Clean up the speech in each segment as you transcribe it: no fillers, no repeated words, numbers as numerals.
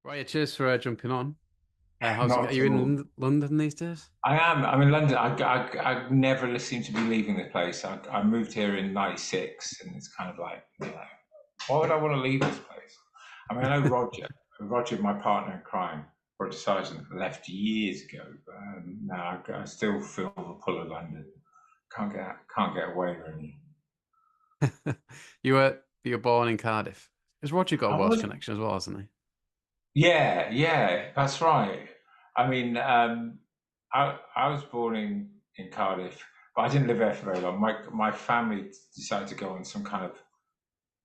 Right, yeah, cheers for jumping on. How's it? Are Not at you in all. London these days? I am. I'm in London. I never seem to be leaving the place. I moved here in '96, and it's kind of like, why would I want to leave this place? I mean, I know Roger, my partner in crime, Roger Sargent, left years ago. But, now I still feel the pull of London. Can't get away really. You were born in Cardiff. Has Roger got a I Welsh was. connection as well, hasn't he? Yeah, yeah, that's right. I mean, I was born in Cardiff, but I didn't live there for very long. My family decided to go on some kind of,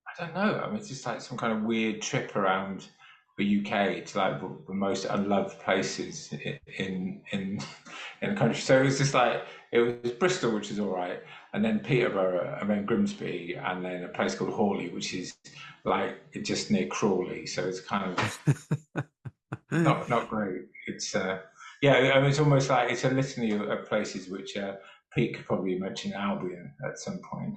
I don't know. I mean, it's just like some kind of weird trip around the UK to like the most unloved places in the country. So it was just like it was Bristol, which is all right, and then Peterborough, and then Grimsby, and then a place called Hawley, which is like just near Crawley. So it's kind of not great. It's yeah, I mean, it's almost like it's a litany of places which Pete could probably mention Albion at some point.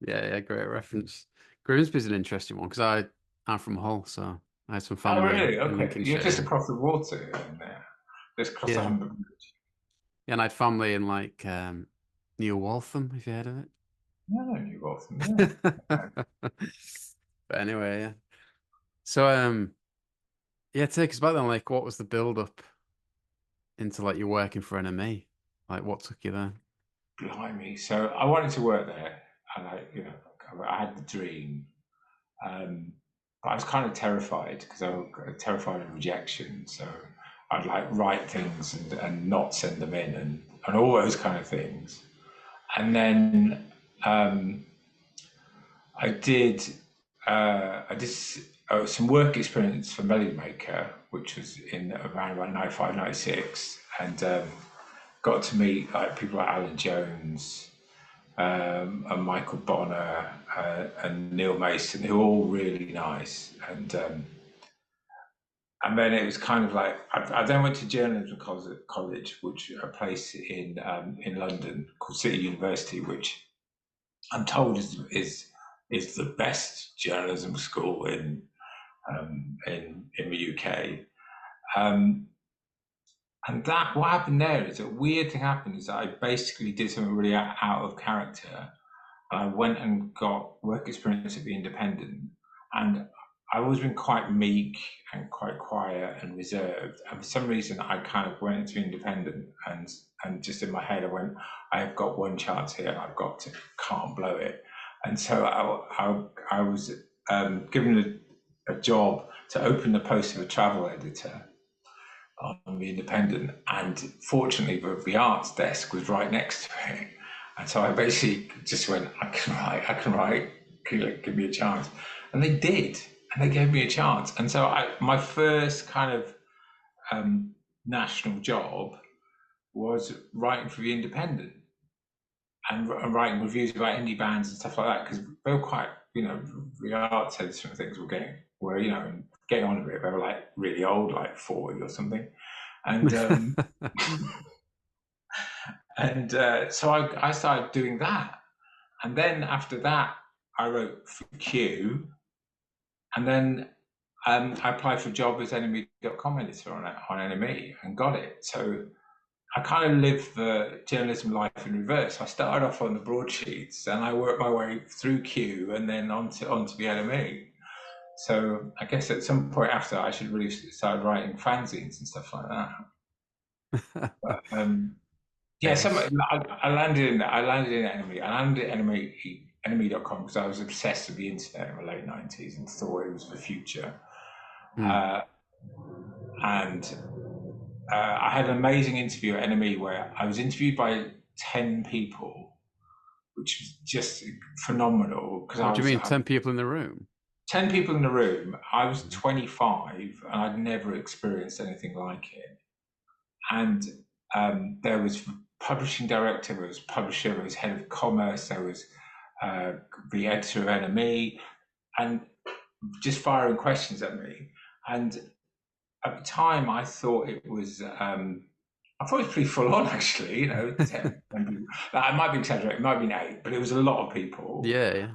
Yeah, great reference. Grimsby's an interesting one because I'm from Hull, so I had some Oh, family really? in Okay, you're Lincolnshire. just Yeah, across the water in there, just across the yeah, Humber Bridge. yeah, and I had family in like near Waltham, if you heard of No, no, New Waltham, yeah. it. But anyway, yeah. So yeah, take us back then. Like, what was the build up into like you working for NME? Like, what took you there? Blimey. So I wanted to work there, and I had the dream. But I was kind of terrified because I was terrified of rejection. So I'd like write things and not send them in and all those kind of things. And then um, I did some work experience for Melody Maker, which was in around about 95, 96, and got to meet like people like Alan Jones and Michael Bonner and Neil Mason, who were all really nice. And then it was kind of like I then went to journalism college, which a place in London called City University, which I'm told is the best journalism school in the UK. Um, and that what happened there is a weird thing happened is that I basically did something really out of character. And I went and got work experience at the Independent, and I've always been quite meek and quite quiet and reserved. And for some reason, I kind of went into Independent, and just in my head, I went, I have got one chance here, and can't blow it. And so I was given a job to open the post of a travel editor on the Independent, and fortunately, the arts desk was right next to it, and so I basically just went, I can write, give me a chance, and they did, and they gave me a chance, and so my first kind of national job was writing for the Independent and writing reviews about indie bands and stuff like that because they were quite, the arts heads and things were getting on a bit. They were like really old, like 40 or something. And so I started doing that. And then after that, I wrote for Q. And then I applied for a job as NME.com editor on NME and got it. So I kind of lived the journalism life in reverse. I started off on the broadsheets and I worked my way through Q and then onto the NME. So I guess at some point after, I should really start writing fanzines and stuff like that. But yeah, Yes. I landed in Enemy. I landed at enemy.com because I was obsessed with the internet in the late 90s and thought it was the future. Hmm. Uh, and I had an amazing interview at Enemy where I was interviewed by 10 people, which was just phenomenal because What do you mean, I was 10 people in the room? 10 people in the room. I was Mhm. 25 and I'd never experienced anything like it. And there was publishing director, there was publisher, there was head of commerce, there was uh, the editor of NME, and just firing questions at me. And at the time, I thought it was pretty full on actually. 10 people. I might be exaggerating, it might have been eight, but it was a lot of people. Yeah, yeah.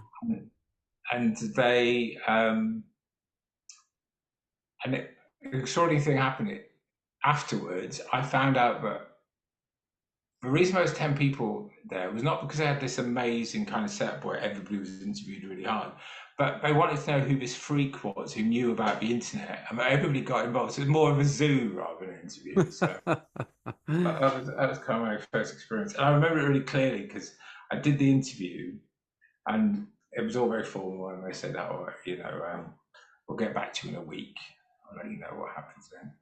And they And an extraordinary thing happened afterwards. I found out that the reason there was 10 people there was not because they had this amazing kind of setup where everybody was interviewed really hard, but they wanted to know who this freak was who knew about the internet, and everybody got involved. So it was more of a zoo rather than an interview. So that was kind of my first experience. And I remember it really clearly because I did the interview and it was all very formal, and they said, "Oh, we'll get back to you in a week. I'll let you know what happens then."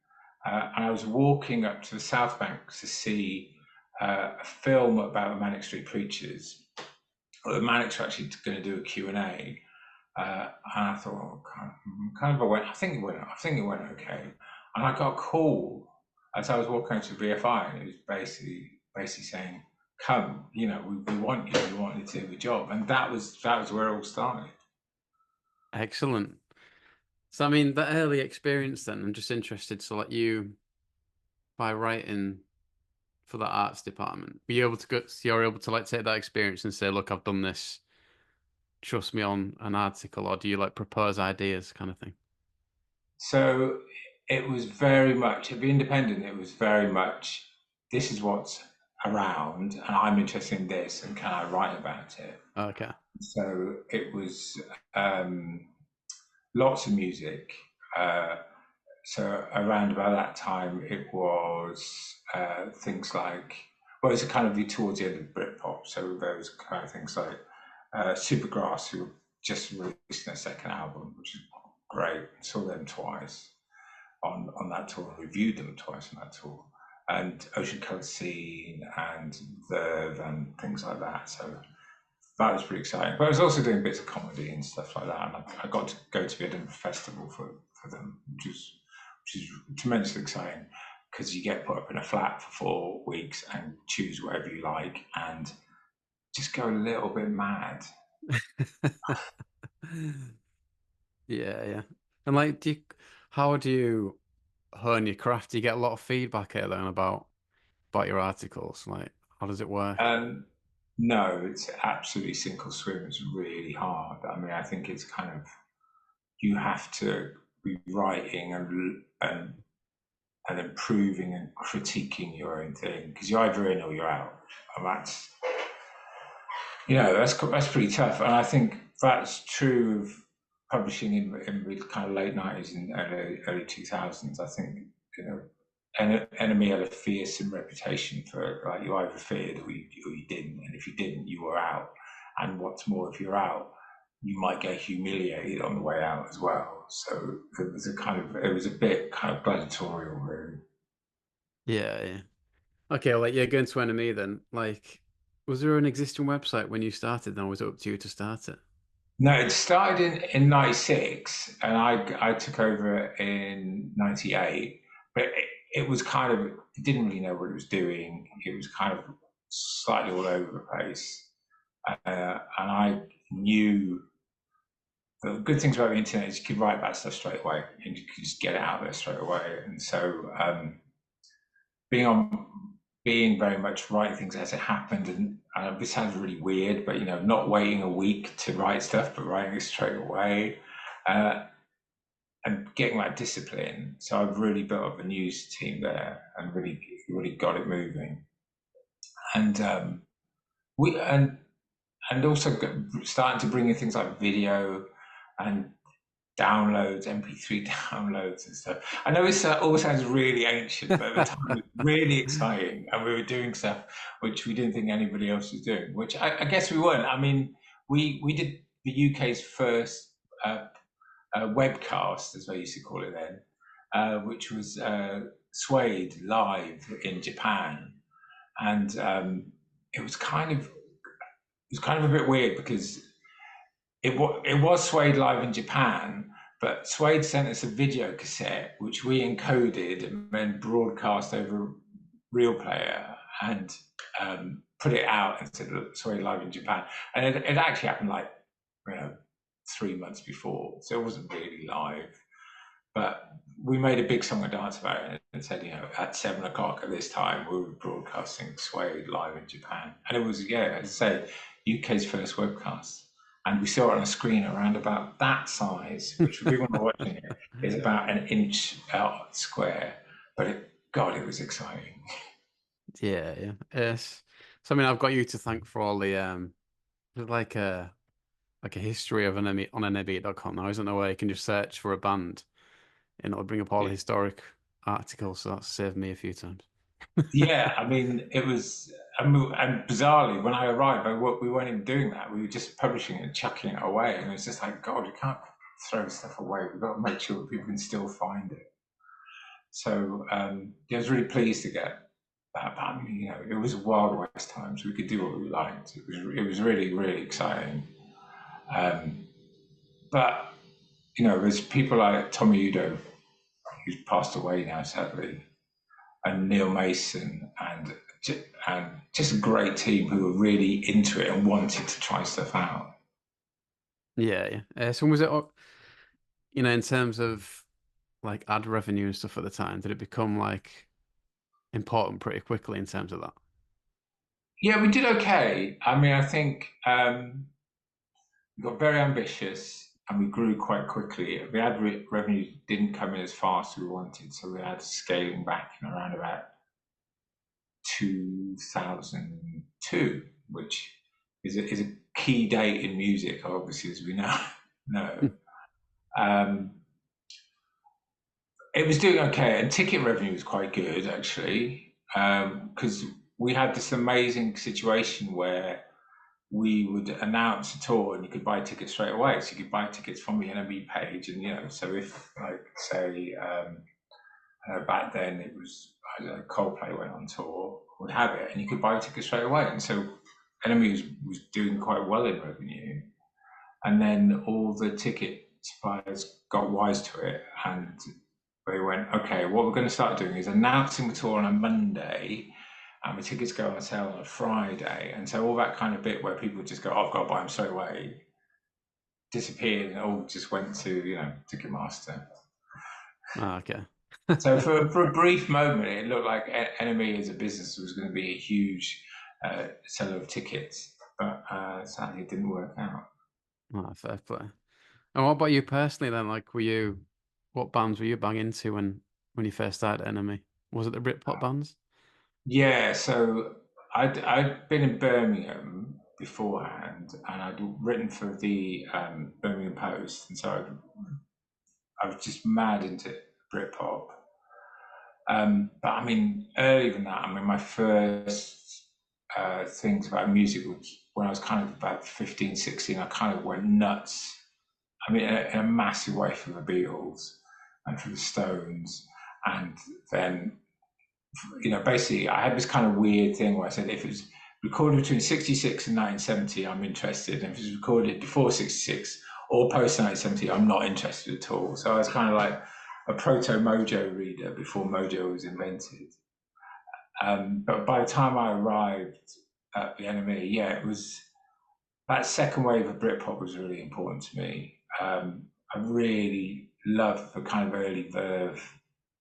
And I was walking up to the South Bank to see a film about the Manic Street Preachers. Well, the Manics were actually going to do a Q&A, and I thought, oh, I think it went okay. And I got a call as I was walking out to BFI, and it was basically saying, "Come, we want you. We want you to do the job." And that was where it all started. Excellent. So, I mean, that early experience then, I'm just interested. So, like you, by writing for the arts department, were you able to go, so you're able to like take that experience and say, look, I've done this, trust me on an article, or do you like propose ideas kind of thing? So it was very much at the Independent. It was very much this is what's around, and I'm interested in this, and can I write about it? Okay. So it was um, lots of music. Uh, so around about that time, it was things like, well, it was kind of towards the end of Britpop. So there was kind of things like Supergrass, who just released their second album, which is great. Saw them twice on that tour, reviewed them twice on that tour, and Ocean Colour Scene and Verve and things like that. So that was pretty exciting. But I was also doing bits of comedy and stuff like that, and I got to go to the Edinburgh Festival for them, which is tremendously exciting because you get put up in a flat for 4 weeks and choose whatever you like and just go a little bit mad. Yeah, yeah. And like, how do you hone your craft? Do you get a lot of feedback here then about your articles? Like, how does it work? Um, no, it's absolutely sink or swim. It's really hard. I mean, I think it's kind of you have to be writing and improving and critiquing your own thing because you're either in or you're out, and that's pretty tough. And I think that's true of publishing in the kind of late '90s and early 2000s. I think you know NME had a fearsome reputation for like you either feared or you didn't, and if you didn't, you were out. And what's more, if you're out, you might get humiliated on the way out as well. So it was a bit kind of gladiatorial, really. Yeah, yeah. Okay, well, like yeah, going to NME then. Like, was there an existing website when you started, then or was it up to you to start it? No, it started in '96, and I took over in '98. But it was kind of it didn't really know what it was doing. It was kind of slightly all over the place, and I knew the good things about the internet is you could write about stuff straight away, and you could just get it out there straight away. And so being on being very much writing things as it happened, and this sounds really weird, but not waiting a week to write stuff, but writing it straight away, uh, and getting that discipline. So I've really built up a news team there and really got it moving, and we and also starting to bring in things like video and downloads, MP3 downloads and stuff. I know it all sounds really ancient, but at the time it was really exciting, and we were doing stuff which we didn't think anybody else was doing. Which I guess we weren't. I mean, we did the UK's first webcast, as they used to call it then, which was Suede live in Japan, and it was kind of a bit weird because it was Suede live in Japan, but Suede sent us a video cassette which we encoded and then broadcast over Real Player and put it out and said, "Look, Suede live in Japan," and it actually happened like you know 3 months before, so it wasn't really live. But we made a big song and dance about it and said, at 7 o'clock at this time, we were broadcasting Suede live in Japan. And it was, yeah, as I say, UK's first webcast. and we saw it on a screen around about that size, which for people not watching it is about an inch out square. But God, it was exciting. Yeah, yeah. Yes. So I mean, I've got you to thank for all the there's like a history of NME on NME.com now, isn't there, where you can just search for a band and it'll bring up all the historic articles. So that's saved me a few times. Yeah, I mean, it was, and bizarrely, when I arrived, we weren't even doing that. We were just publishing it and chucking it away. And it was just like, God, you can't throw stuff away. We've got to make sure that people can still find it. So I was really pleased to get that. But I mean, it was Wild West times. We could do what we liked. It was really, really exciting. Um, but, there's people like Tommy Udo, who's passed away now, sadly, and Neil Mason, and just a great team who were really into it and wanted to try stuff out. Yeah, yeah. So was it, in terms of like ad revenue and stuff at the time, did it become like important pretty quickly in terms of that? Yeah, we did okay. I mean, I think we got very ambitious and we grew quite quickly. The ad revenue didn't come in as fast as we wanted, so we had scaling back in around about 2002, which is a key date in music, obviously, as we know. know. Um, It was doing okay, and ticket revenue was quite good actually, because we had this amazing situation where we would announce a tour and you could buy tickets straight away. So you could buy tickets from the NME page, and so if like say back then it was I don't know, Coldplay went on tour, would have it, and you could buy tickets straight away, and so NME was doing quite well in revenue, and then all the ticket suppliers got wise to it and they went, okay, what we're going to start doing is announcing the tour on a Monday and the tickets go on sale on a Friday. And so all that kind of bit where people just go, oh, I've got to buy them straight away, disappeared and all just went to, Ticketmaster. Ah, okay. So for a brief moment, it looked like NME as a business was going to be a huge seller of tickets, but sadly it didn't work out. Ah, fair play. And what about you personally then? Like, what bands were you bang into when you first started Enemy? Was it the Britpop bands? Yeah, so I'd been in Birmingham beforehand, and I'd written for the Birmingham Post, and so I was just mad into Britpop. But I mean, earlier than that, I mean, my first things about music was when I was kind of about 15, 16. I kind of went nuts. I mean, in a massive way for the Beatles and for the Stones, and then basically I had this kind of weird thing where I said if it was recorded between 66 and 1970, I'm interested. And if it was recorded before 66 or post 1970, I'm not interested at all. So I was kind of like a proto Mojo reader before Mojo was invented. But by the time I arrived at the NME, yeah, it was that second wave of Britpop was really important to me. I really loved the kind of early Verve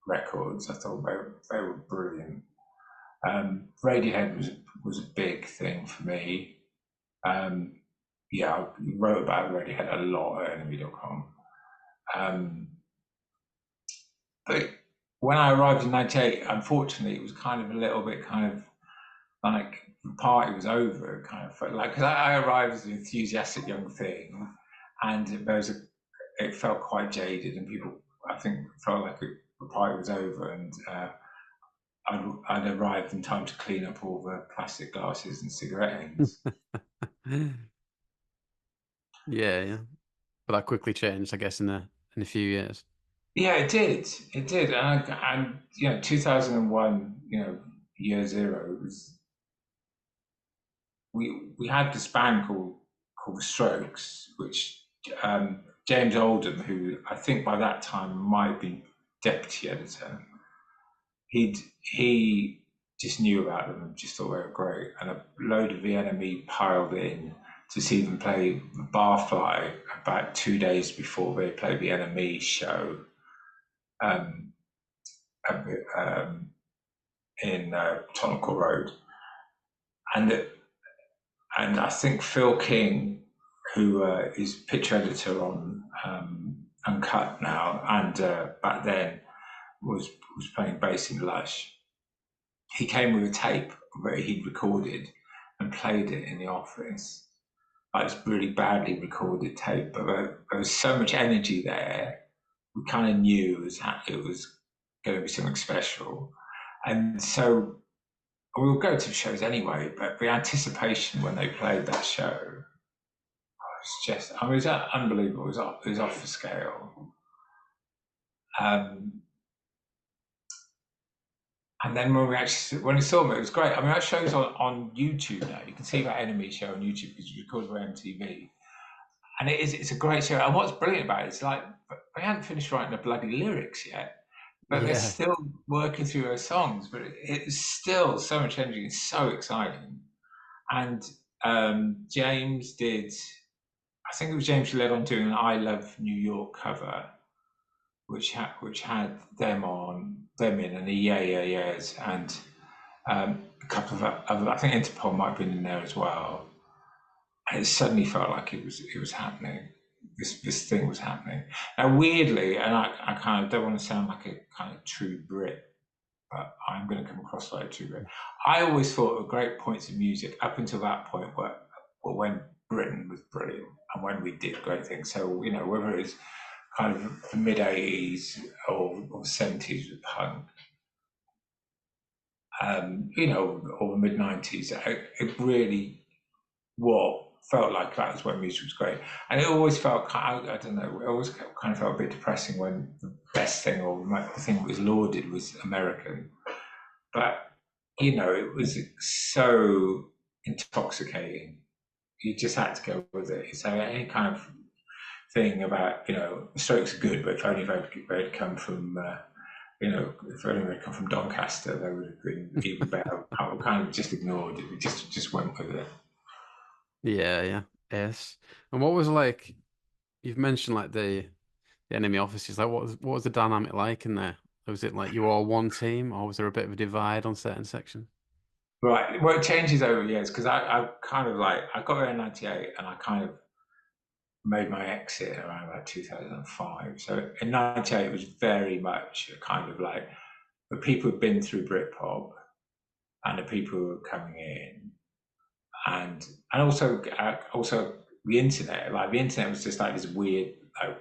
records. I thought they were brilliant. Radiohead was a big thing for me. Um, yeah, I wrote about Radiohead a lot at NME.com. Um, but when I arrived in '98, unfortunately, it was kind of a little bit kind of like the party was over. It kind of felt like because I arrived as an enthusiastic young thing, and it felt quite jaded, and people I think felt like the party was over, and I'd arrived in time to clean up all the plastic glasses and cigarette ends. Yeah, yeah. But that quickly changed, I guess, in a few years. Yeah, it did. It did. And 2001, year zero, it was we had this band called The Strokes, which James Oldham, who I think by that time might be deputy editor, he just knew about them and just thought they were great. And a load of the enemy piled in to see them play Barfly about 2 days before they played the enemy show um, um, in Tottenham Court Road. And and I think Phil King, who is picture editor on Uncut now, and back then was playing bass in Lush. He came with a tape where he'd recorded and played it in the office. Like, it was really badly recorded tape, but there was so much energy there. We kind of knew it was going to be something special, and so we would go to shows anyway. But the anticipation when they played that show was just, I mean, it was unbelievable. It was off the scale. Um, And then when we saw them, it was great. I mean, that show's on YouTube now. You can see that NME show on YouTube because it's recorded by MTV, and it's a great show. And what's brilliant about it is, like, they haven't finished writing the bloody lyrics yet, but they're Yeah, still working through their songs. But it's still so much energy. It's so exciting. And James did. I think it was James who led on doing an "I Love New York" cover, which had them in, and the Yeah Yeah Yeahs, and a couple of other. I think Interpol might have been in there as well. And it suddenly felt like it was happening. This thing was happening. Now, weirdly, and I kind of don't want to sound like a kind of true Brit, but I'm going to come across like a true Brit. I always thought of great points of music up until that point when Britain was brilliant and when we did great things. So, you know, whether it was kind of the mid '80s or '70s with punk, you know, or the mid '90s, it really what felt like that was when music was great. And it always felt kind of, I don't know, it always kind of felt a bit depressing when the best thing or the thing that was lauded was American. But, you know, it was so intoxicating. You just had to go with it. So any kind of thing about, you know, Strokes are good, but if only they'd come from, you know, if only they'd come from Doncaster, they would have been even better. I kind of just ignored it. We just went with it. yeah, yeah. Yes. And what was like? You've mentioned like the enemy offices. Like, what was the dynamic like in there? Was it like you all one team, or was there a bit of a divide on certain sections? Right. Well, it changes over years because I kind of like, I got there in '98 and I kind of made my exit around about 2005. So in '98, it was very much a kind of like the people who'd been through Britpop and the people who were coming in, and also the internet. Like, the internet was just like this weird, like,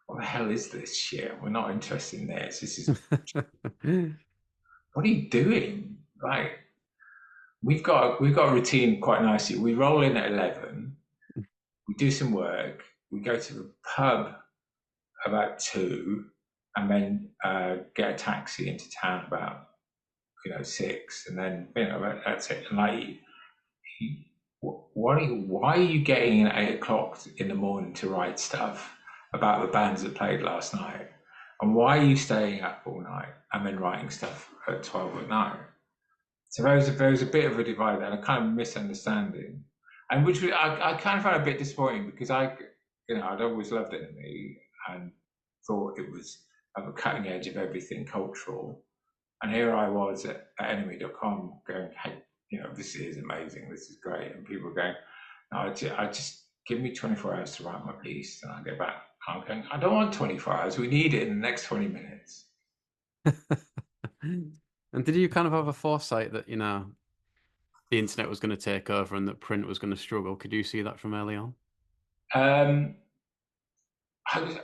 what the hell is this shit? We're not interested in this. This is, what are you doing? Like, we've got a routine quite nicely. We roll in at 11, we do some work, we go to the pub about 2, and then get a taxi into town about, you know, 6, and then, you know, that's it. And like, why are you getting in at 8 o'clock in the morning to write stuff about the bands that played last night? And why are you staying up all night and then writing stuff at 12 at night? So there was a bit of a divide and a kind of misunderstanding, and which I kind of found a bit disappointing because you know, I'd always loved NME and thought it was at the cutting edge of everything cultural, and here I was at NME.com going, hey, you know, this is amazing, this is great, and people were going, no, I just give me 24 hours to write my piece, and I go back. I'm going, I don't want 24 hours. We need it in the next 20 minutes. And did you kind of have a foresight that, you know, the internet was going to take over and that print was going to struggle? Could you see that from early on? Um, I was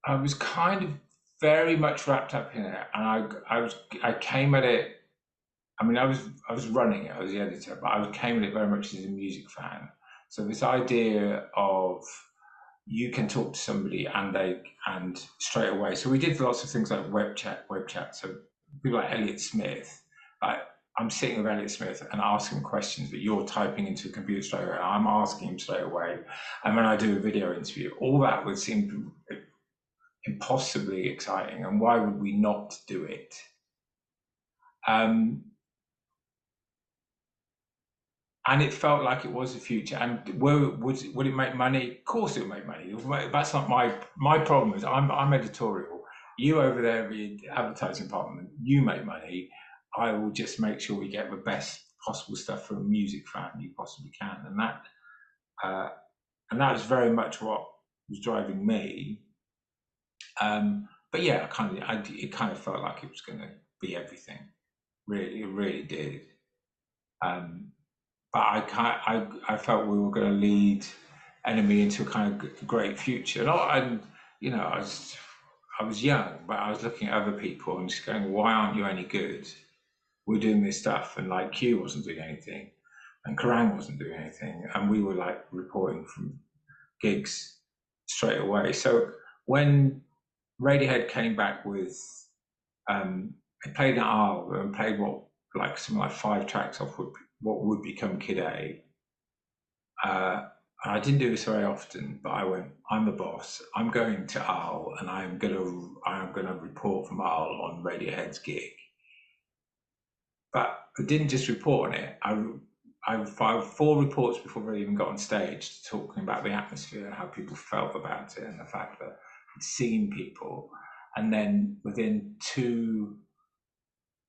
I was kind of very much wrapped up in it, and I came at it. I mean, I was running it. I was the editor, but I came at it very much as a music fan. So this idea of you can talk to somebody and straight away. So we did lots of things like web chat. So people like Elliot Smith, like, I'm sitting with Elliot Smith and asking questions that you're typing into a computer straight away. I'm asking him straight away, and when I do a video interview, all that would seem impossibly exciting, and why would we not do it? Um, and it felt like it was the future. And would it make money? Of course, it would make money. That's not my problem. Is I'm editorial. You over there, the advertising department, you make money. I will just make sure we get the best possible stuff for a music fan you possibly can, and that and that was very much what was driving me. But yeah, it kind of felt like it was going to be everything. Really, it really did. Um, but I felt we were going to lead NME into a kind of great future. And you know, I was young, but I was looking at other people and just going, why aren't you any good? We're doing this stuff, and like Q wasn't doing anything, and Kerrang wasn't doing anything, and we were like reporting from gigs straight away. So when Radiohead came back with, they played an album and played something like 5 tracks off what would become Kid A. And I didn't do this very often, but I went, I'm the boss. I'm going to Arles, and I'm gonna report from Arles on Radiohead's gig. But I didn't just report on it. I filed 4 reports before I even got on stage, talking about the atmosphere and how people felt about it, and the fact that I'd seen people. And then within two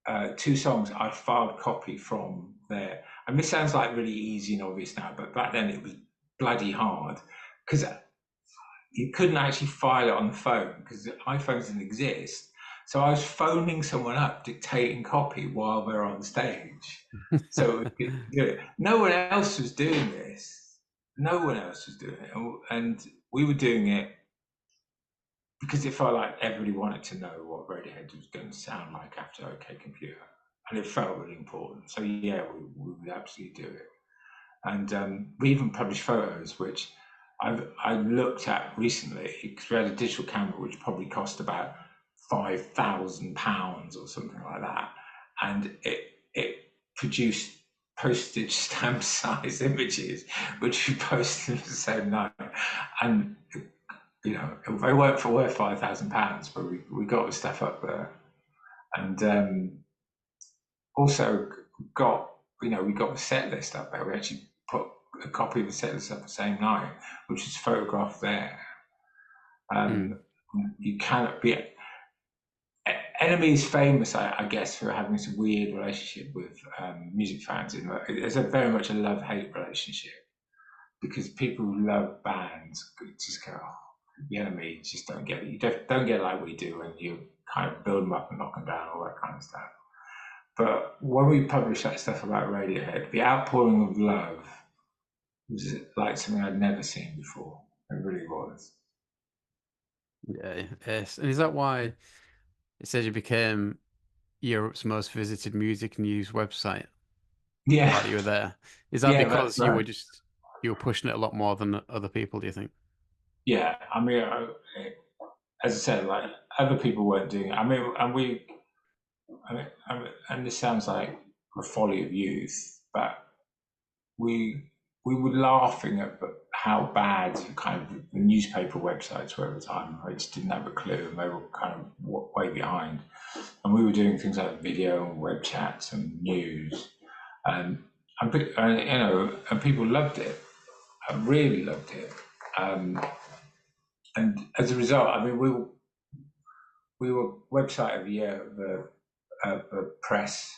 songs, I filed copy from there. And this sounds like really easy and obvious now, but back then it was bloody hard because you couldn't actually file it on the phone because iPhones didn't exist. So I was phoning someone up, dictating copy while they're on stage. So no one else was doing this. No one else was doing it, and we were doing it because it felt like everybody wanted to know what Radiohead was going to sound like after OK Computer, and it felt really important. So yeah, we would absolutely do it, and we even published photos, which I looked at recently because we had a digital camera which probably cost about £5,000 or something like that, and it produced postage stamp size images which we posted the same night, and you know, they weren't for worth £5,000, but we got the stuff up there, and also got we got the set list up there. We actually put a copy of the set list up the same night, which is photographed there. You cannot be. NME is famous, I guess, for having this weird relationship with music fans. It's very much a love-hate relationship because people who love bands just go, oh, the enemy just don't get it. You don't get it like we do, and you kind of build them up and knock them down, all that kind of stuff. But when we published that stuff about Radiohead, the outpouring of love was like something I'd never seen before. It really was. Yeah, yes. And is that why it says you became Europe's most visited music news website Yeah, while you were there? Is that yeah, that's because right. you were pushing it a lot more than other people, do you think? Yeah, I mean, as I said, like other people weren't doing it. I mean, and this sounds like the folly of youth, but we we were laughing at how bad kind of the newspaper websites were at the time. I just didn't have a clue, and they were kind of way behind. And we were doing things like video and web chats and news, and and people loved it. I really loved it. Um, and as a result, I mean, we were website of the year of the press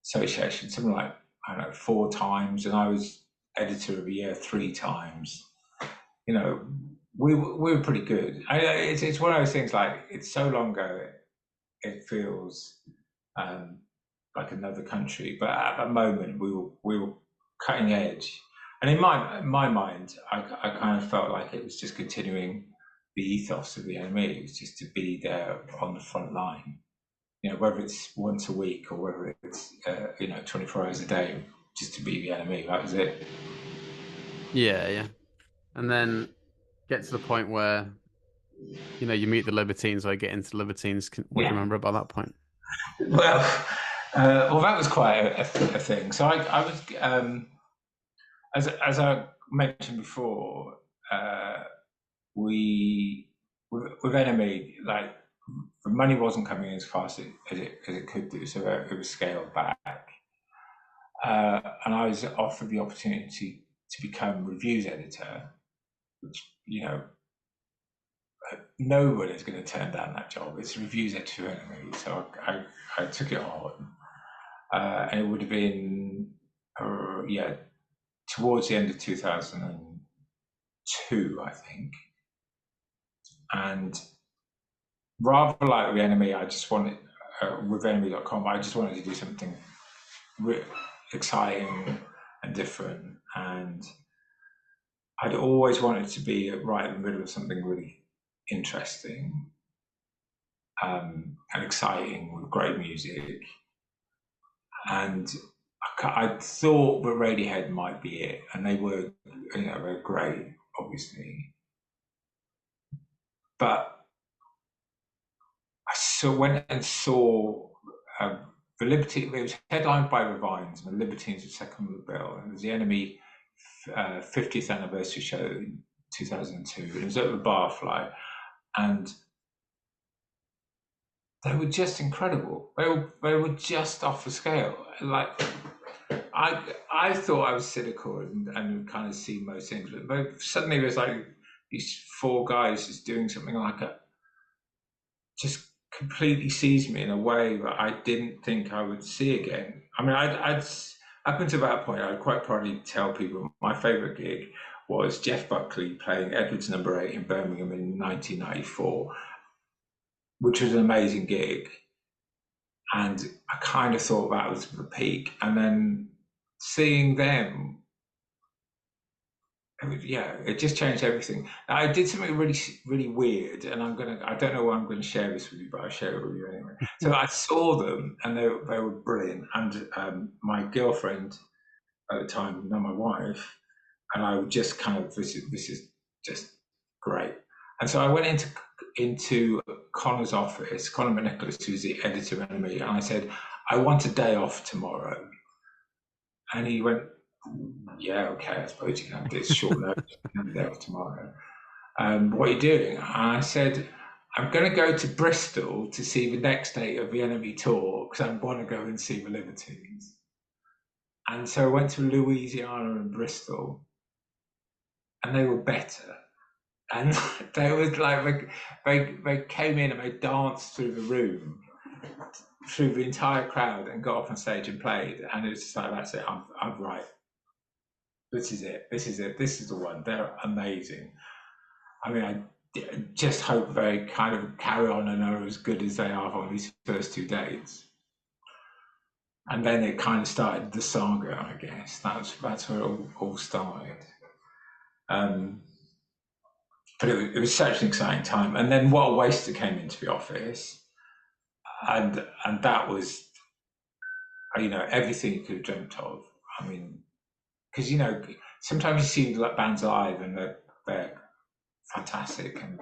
association, something like I don't know 4 times, and I was editor of the year 3 times. You know, we were pretty good. It's one of those things like it's so long ago, it feels um, like another country, but at that moment we were cutting edge, and in my mind, I kind of felt like it was just continuing the ethos of the NME. It was just to be there on the front line, whether it's once a week or whether it's 24 hours a day, just to be the NME. That was it. Yeah, yeah. And then get to the point where, you meet the Libertines or get into Libertines. What do you Yeah. remember about that point? Well, well, that was quite a thing. So I was, as I mentioned before, uh, we with NME, like the money wasn't coming in as fast as it could do, so it was scaled back. And I was offered the opportunity to become reviews editor, which no one is going to turn down that job. It's reviews editor anyway, so I took it on, and it would have been towards the end of 2000. 2, I think. And rather like with NME, I just wanted, with NME.com, I just wanted to do something exciting and different. And I'd always wanted to be right in the middle of something really interesting and exciting with great music. And I thought that Radiohead might be it, and they were, they're great, obviously. But I went and saw the Libertines. It was headlined by Libertines, and the Libertines were second on the bill. It was the NME 50th anniversary show in 2002. It was at the Barfly, and they were just incredible. They were just off the scale. Like I thought I was cynical and kind of see most things, but suddenly there's like these 4 guys just doing something like just completely seized me in a way that I didn't think I would see again. I mean, I'd up until that point, I'd quite proudly tell people my favourite gig was Jeff Buckley playing Edwards No. 8 in Birmingham in 1994, which was an amazing gig. And I kind of thought that was the peak. And then seeing them, it just changed everything. I did something really, really weird, and I don't know why I'm going to share this with you, but I'll share it with you anyway. So I saw them, and they were brilliant. And my girlfriend at the time, now my wife, and I would just kind of, this is just great. And so I went into Connor's office, Connor McNicholas, who's the editor of NME, and I said, I want a day off tomorrow. And he went, yeah, okay, I suppose you can have this short notice, you can have a day off tomorrow. What are you doing? And I said, I'm going to go to Bristol to see the next date of the NME tour because I want to go and see the Libertines. And so I went to Louisiana and Bristol, and they were better. And they was like, they came in and they danced through the room, through the entire crowd, and got off on stage and played. And it was just like, that's it, I'm right. This is it. This is the one. They're amazing. I mean, I just hope they kind of carry on and are as good as they are on these first 2 dates. And then it kind of started the saga, I guess. That's where it all started. But it was such an exciting time. And then What a Waster came into the office, and that was, everything you could have dreamt of. I mean, because sometimes you see bands live and they're fantastic and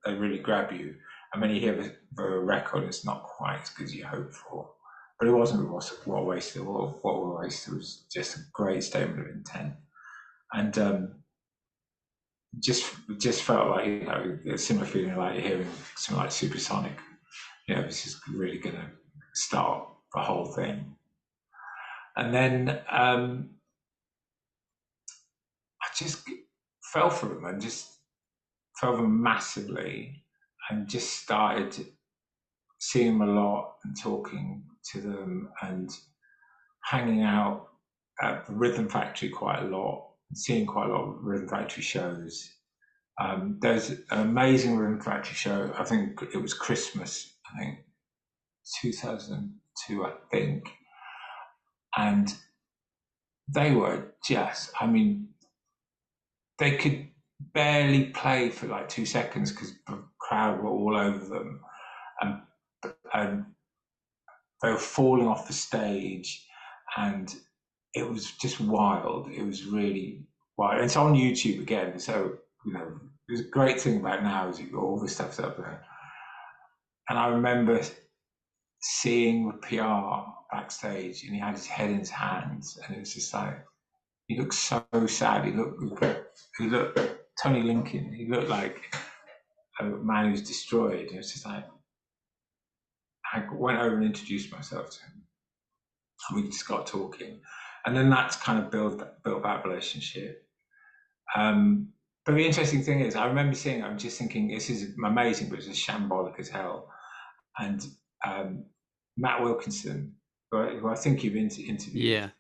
they really grab you, and then you hear the record, it's not quite as good as you hoped for. But it wasn't What a Waster. What a Waster was just a great statement of intent, and just felt like a similar feeling like hearing something like Supersonic. This is really going to start the whole thing. And then I just fell for them and just fell for them massively, and just started seeing them a lot and talking to them and hanging out at the Rhythm Factory quite a lot, seeing quite a lot of Rhythm Factory shows. There's an amazing Rhythm Factory show. I think it was Christmas, 2002, I think. And they were just, they could barely play for like 2 seconds because the crowd were all over them. And they were falling off the stage, and it was just wild. It was really wild. And it's on YouTube again. So, the great thing about now is all this stuff's up there. And I remember seeing the PR backstage, and he had his head in his hands, and it was just like, he looked so sad. He looked Tony Lincoln. He looked like a man who's destroyed. It was just like, I went over and introduced myself to him, and we just got talking, and then that's kind of built that relationship. But the interesting thing is, I remember seeing it, I'm just thinking, this is amazing, but it's just shambolic as hell. And Matt Wilkinson, who I think you've interviewed,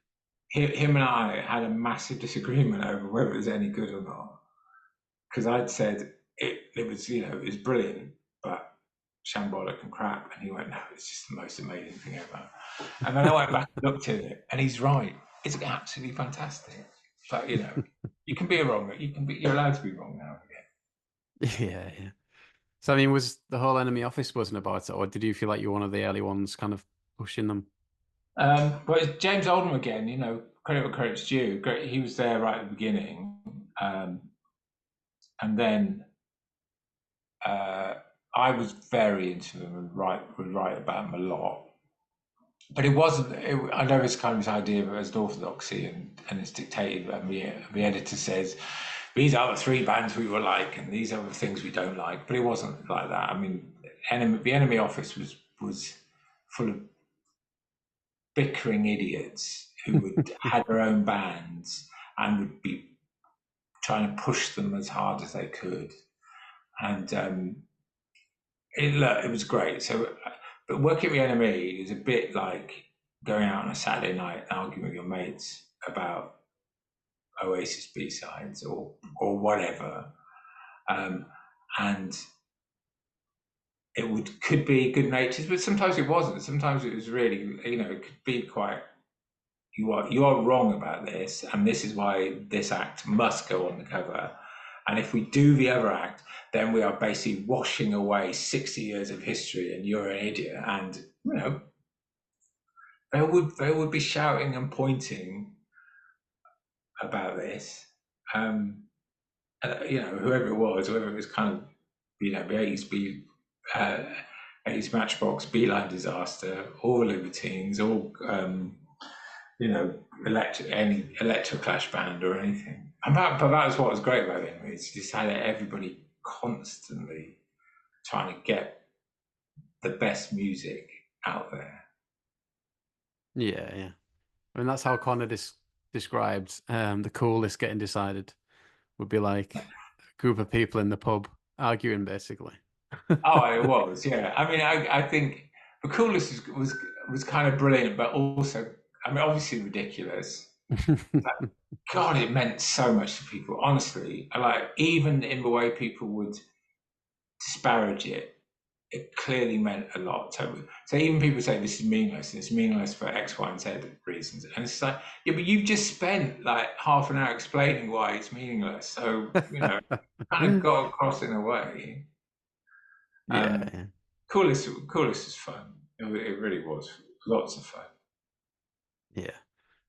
him and I had a massive disagreement over whether it was any good or not. because I'd said it was, it was brilliant, but shambolic and crap. And he went, no, it's just the most amazing thing ever. And then I went back and looked at it, and he's right. It's absolutely fantastic. But you can be wrong. You're allowed to be wrong now and Yeah, yeah. So I mean, was the whole enemy office buzzing about it, or did you feel like you were one of the early ones kind of pushing them? again. But it's James Oldham again. Credit where credit's due. Great, he was there right at the beginning, and then I was very into them and would write about them a lot. But it wasn't. I know it's kind of this idea of it as an orthodoxy, and it's dictated. And the editor says these are the three bands we were like, and these are the things we don't like. But it wasn't like that. I mean, the enemy office was full of bickering idiots who would had their own bands and would be trying to push them as hard as they could. And it was great. So, but working with NME is a bit like going out on a Saturday night and arguing with your mates about Oasis B sides or whatever. And could be good natured, but sometimes it wasn't. Sometimes it was really, it could be quite. You are wrong about this, and this is why this act must go on the cover. And if we do the other act, then we are basically washing away 60 years of history, and you're an idiot. And they would be shouting and pointing about this. Whoever it was kind of, the 80s uh, 80s Matchbox, Beeline Disaster, all Libertines, all any electro clash band or anything. But that was what was great about it. It's just had everybody constantly trying to get the best music out there. Yeah, yeah. I mean, that's how Connor described the coolest getting decided would be like a group of people in the pub arguing, basically. Oh, it was, yeah. I mean, I think the coolest was kind of brilliant, but also, I mean, obviously ridiculous. God, it meant so much to people, honestly. Like, even in the way people would disparage it, it clearly meant a lot. So even people say this is meaningless, and it's meaningless for X, Y, and Z reasons. And it's like, yeah, but you've just spent like half an hour explaining why it's meaningless. So, kind of got across in a way. Yeah, Um, yeah, coolest is fun. It really was. Lots of fun. yeah.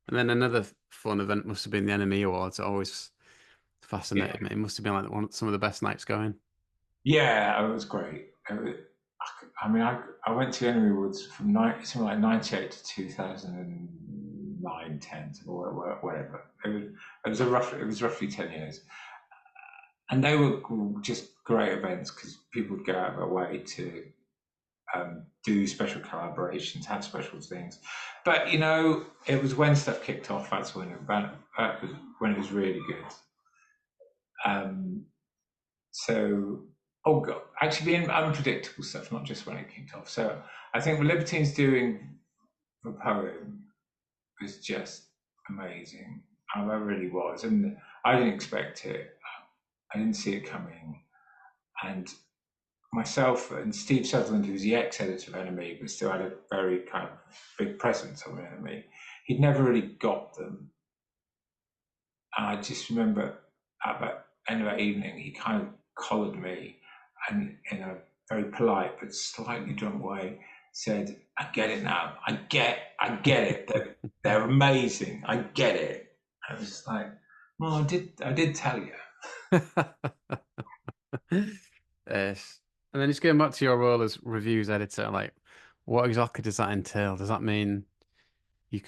And then another fun event must have been the NME Awards. It always Yeah. fascinated me. It must have been like some of the best nights going. Yeah, it was great. I mean, I went to NME Awards from something like 98 to 2009, 10, or whatever. It was roughly 10 years. And they were just great events because people would go out of their way to do special collaborations, have special things. But it was when stuff kicked off. That was when it was really good. Um, so, oh god, actually being unpredictable stuff, not just when it kicked off. So I think what Libertines doing the poem was just amazing. And that really was, and I didn't expect it. I didn't see it coming, and myself and Steve Sutherland, who's the ex-editor of NME, but still had a very kind of big presence on NME, he'd never really got them. And I just remember at the end of that evening, he kind of collared me and in a very polite but slightly drunk way said, I get it now. I get it. They're amazing. I get it. I was just like, well, I did tell you. Yes. And then just going back to your role as reviews editor, like what exactly does that entail? Does that mean you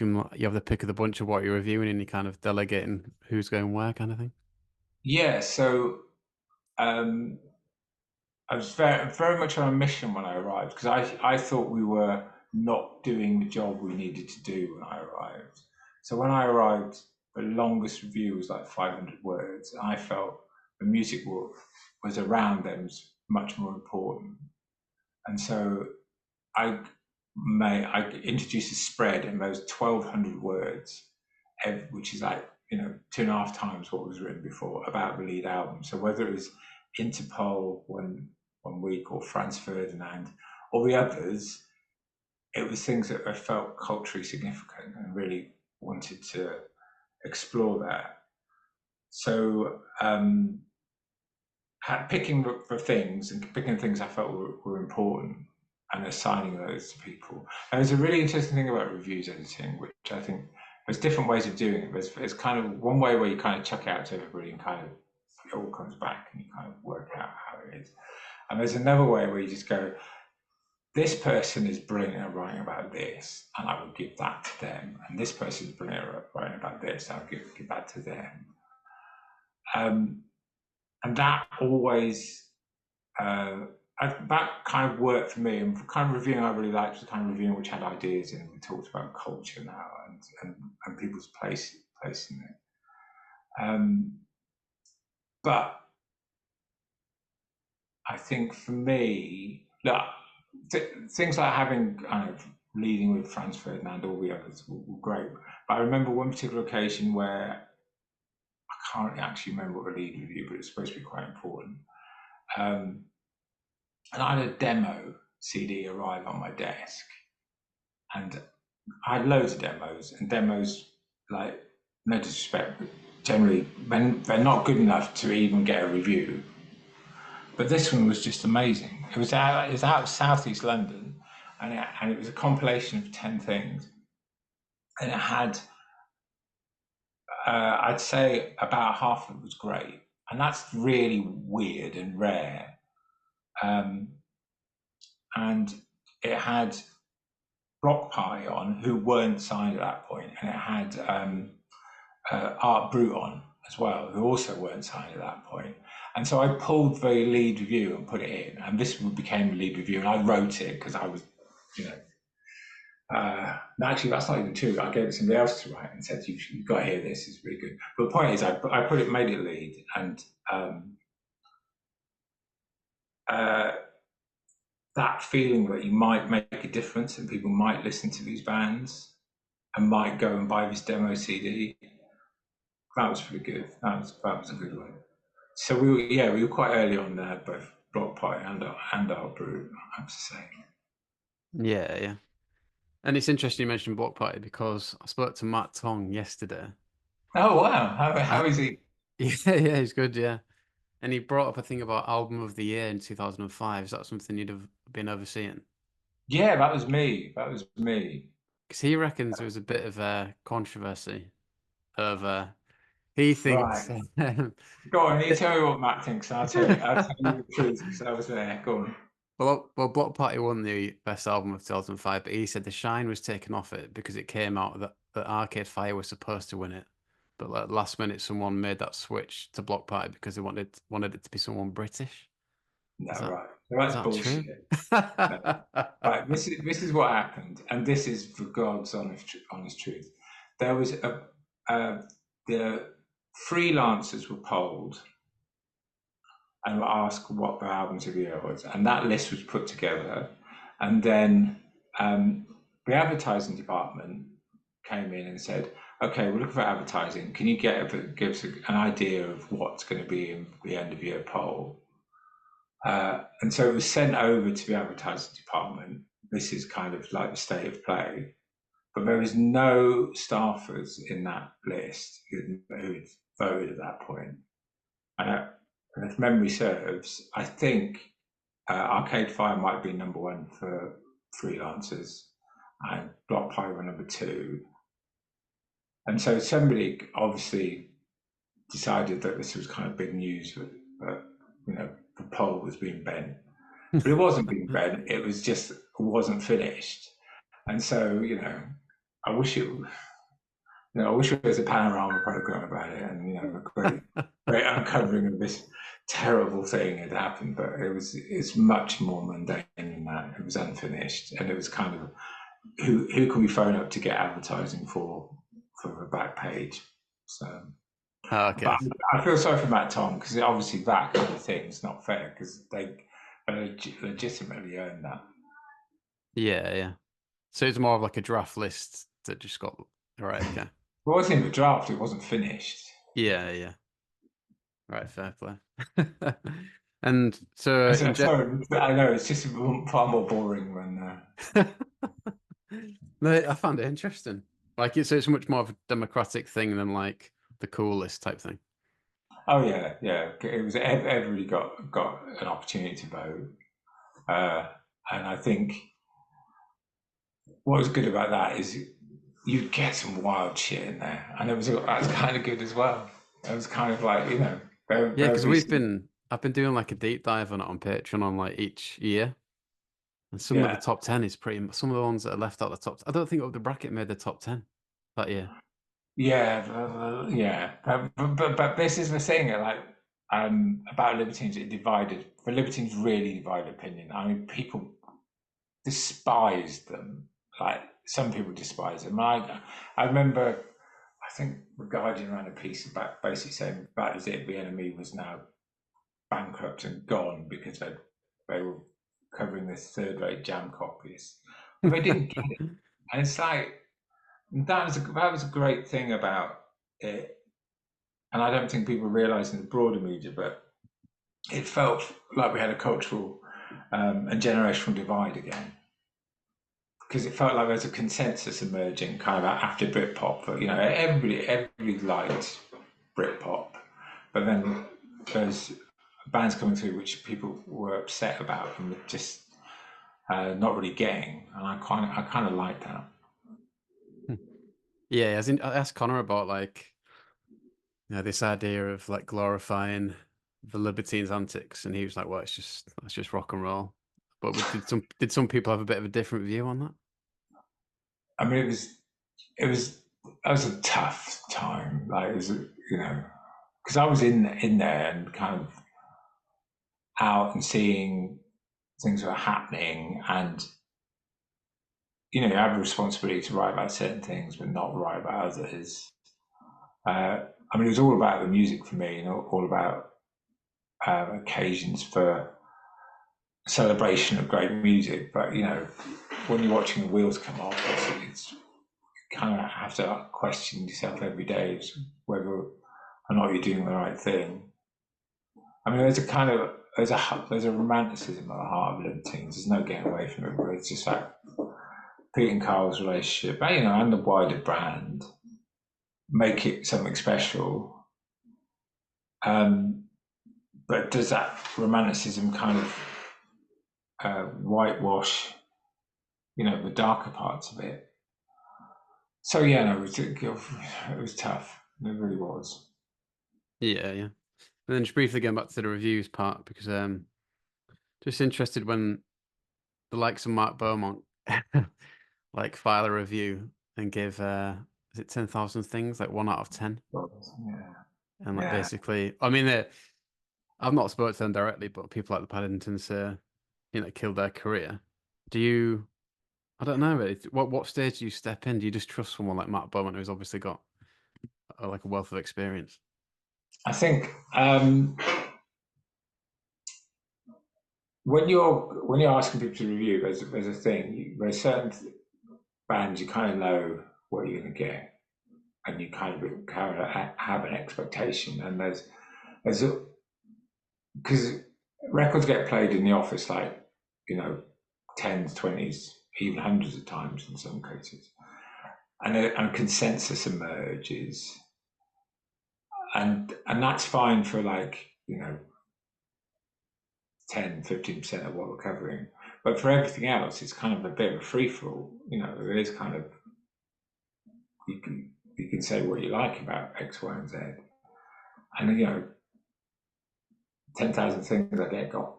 have the pick of the bunch of what you're reviewing and you kind of delegating who's going where kind of thing? Yeah, so um, I was very much on a mission when I arrived because I thought we were not doing the job we needed to do when I arrived. So when I arrived, the longest review was like 500 words, and I felt the music was around them was much more important. And so I I introduced a spread in those 1,200 words, which is like two and a half times what was written before about the lead album. So whether it was Interpol one week or Franz Ferdinand or the others, it was things that I felt culturally significant and really wanted to explore that. So picking for things and picking things I felt were important and assigning those to people. And there's a really interesting thing about reviews editing, which I think there's different ways of doing it. There's kind of one way where you kind of chuck it out to everybody and kind of it all comes back and you kind of work out how it is. And there's another way where you just go, this person is brilliant at writing about this, and I will give that to them. And this person is brilliant at writing about this, I'll give that to them. And that always that kind of worked for me. And the kind of reviewing I really liked was the kind of reviewing which had ideas in. We talked about culture now and people's place in it. But I think for me, look, things like having kind of leading with Franz Ferdinand, all the others were great. But I remember one particular occasion where I can't actually remember what the lead review, but it's supposed to be quite important. And I had a demo CD arrive on my desk, and I had loads of demos, and demos, like, no disrespect, but generally they're not good enough to even get a review. But this one was just amazing. It was out of Southeast London, and it was a compilation of 10 things, and it had, I'd say about half of it was great, and that's really weird and rare. And it had Block Party on, who weren't signed at that point, and it had Art Brut on as well, who also weren't signed at that point. And so I pulled the lead review and put it in, and this became the lead review, and I wrote it because I was, actually that's not even true. I gave it to somebody else to write and said, you've got to hear this, it's really good. But the point is, I made it lead, and that feeling that you might make a difference and people might listen to these bands and might go and buy this demo CD, that was pretty good. That was a good one. So we were quite early on there, both Block Party and Art Brut, I have to say. Yeah. And it's interesting you mentioned Block Party because I spoke to Matt Tong yesterday. Oh wow! How is he? Yeah, he's good, yeah. And he brought up a thing about album of the year in 2005. Is that something you'd have been overseeing? Yeah, that was me. That was me. Because he reckons there was a bit of a controversy over. He thinks. Right. Go on, you tell me what Matt thinks. I'll tell you. I'll tell you the truth because I was there. Go on. Well, Block Party won the best album of 2005, but he said the shine was taken off it because it came out that Arcade Fire was supposed to win it, but like last minute someone made that switch to Block Party because they wanted it to be someone British. No, Is that right. That's true? bullshit. No. Right. This is what happened, and this is for God's honest truth. There was the freelancers were polled and were asked what their albums of the year was, and that list was put together, and then the advertising department came in and said, "Okay, we're looking for advertising. Can you give us an idea of what's going to be in the end of year poll?" And so it was sent over to the advertising department. This is kind of like the state of play, but there was no staffers in that list who'd voted at that point. And if memory serves, I think Arcade Fire might be number one for freelancers, and Block Party were number two. And so somebody obviously decided that this was kind of big news, that the poll was being bent. But it wasn't being bent, it was just wasn't finished. And so, I wish it I wish there was a panorama program about it and a great uncovering of this terrible thing had happened, but it's much more mundane than that. It was unfinished, and it was kind of who can we phone up to get advertising for the back page. So, Oh, okay. but I feel sorry for Matt Tom because obviously that kind of thing is not fair because they legitimately earned that. Yeah. So it's more of like a draft list that just got right. Okay. it wasn't in the draft. It wasn't finished. Yeah, yeah. Right, fair play. And so in jet, Sorry, I know it's just far more boring than. no, I found it interesting. Like it's much more of a democratic thing than like the coolest type thing. Oh yeah, yeah. It was everybody got an opportunity to vote, uh, and I think what was good about that is you'd get some wild shit in there, and that was kind of good as well. It was kind of like Yeah, there'll because be I've been doing like a deep dive on it on Patreon on like each year, and some of the yeah. top 10 is some of the ones that are left out the top. I don't think the bracket made the top 10 that year. Yeah, yeah, but this is the thing, like about Libertines, it divided. The Libertines really divided opinion. I mean, people despised them. Like some people despise them. I remember, I think the Guardian ran a piece about basically saying that is it. The NME was now bankrupt and gone because they were covering this third-rate jam copies, but they didn't get it. And it's like that was a great thing about it, and I don't think people realise in the broader media, but it felt like we had a cultural and generational divide again because it felt like there was a consensus emerging kind of after Britpop. But everybody liked Britpop, but then there's bands coming through which people were upset about and were just not really getting, and I kind of like that. Yeah, as in, I asked Connor about like this idea of like glorifying the Libertines' antics, and he was like, "Well, that's just rock and roll." But did some people have a bit of a different view on that? I mean, it was that was a tough time. Like it was, because I was in there and kind of out and seeing things were happening, and you have a responsibility to write about certain things, but not write about others. I mean, it was all about the music for me, all about occasions for celebration of great music. But when you're watching the wheels come off, it's kind of have to question yourself every day as whether or not you're doing the right thing. I mean, there's a romanticism at the heart of Libertines. There's no getting away from it. But it's just like Pete and Carl's relationship, and the wider brand make it something special. Um, but does that romanticism kind of whitewash, the darker parts of it? So yeah, no, it was tough. It really was. Yeah, yeah. And then just briefly going back to the reviews part because just interested when the likes of Mark Beaumont like file a review and give is it 10,000 things like 1 out of 10, Yeah, and like yeah. basically I mean I've not spoken to them directly, but people like the Paddingtons killed their career. Do you? I don't know. What stage do you step in? Do you just trust someone like Matt Bowman, who's obviously got like a wealth of experience? I think when you're asking people to review, there's a thing. There's certain bands you kind of know what you're going to get, and you kind of have an expectation. And there's because records get played in the office like tens, twenties, even hundreds of times in some cases, and consensus emerges, and that's fine for like 10, 15% of what we're covering. But for everything else, it's kind of a bit of a free for all. It is kind of you can say what you like about X, Y, and Z, and 10,000 things I get got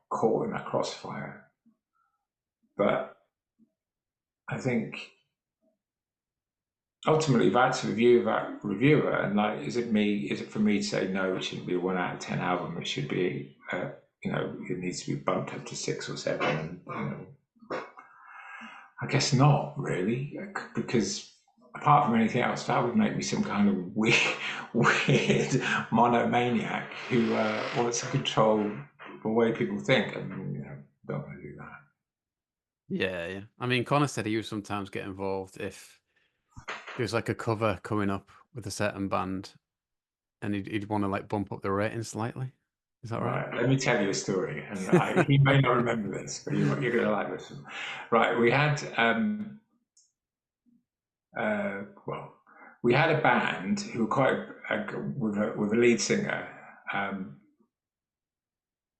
caught in that crossfire. But I think ultimately that's a review of that reviewer, and like, is it for me to say no? It shouldn't be a 1 out of 10 album. It should be, it needs to be bumped up to 6 or 7. And, I guess not really, because apart from anything else, that would make me some kind of weird monomaniac who wants to control the way people think. I mean, don't want to do that. Yeah, yeah. I mean, Connor said he would sometimes get involved if There's like a cover coming up with a certain band, and he'd want to like bump up the rating slightly. Is that right? Right, let me tell you a story, and he may not remember this, but you're going to like this one. Right, well, we had a band who were quite with a lead singer, um,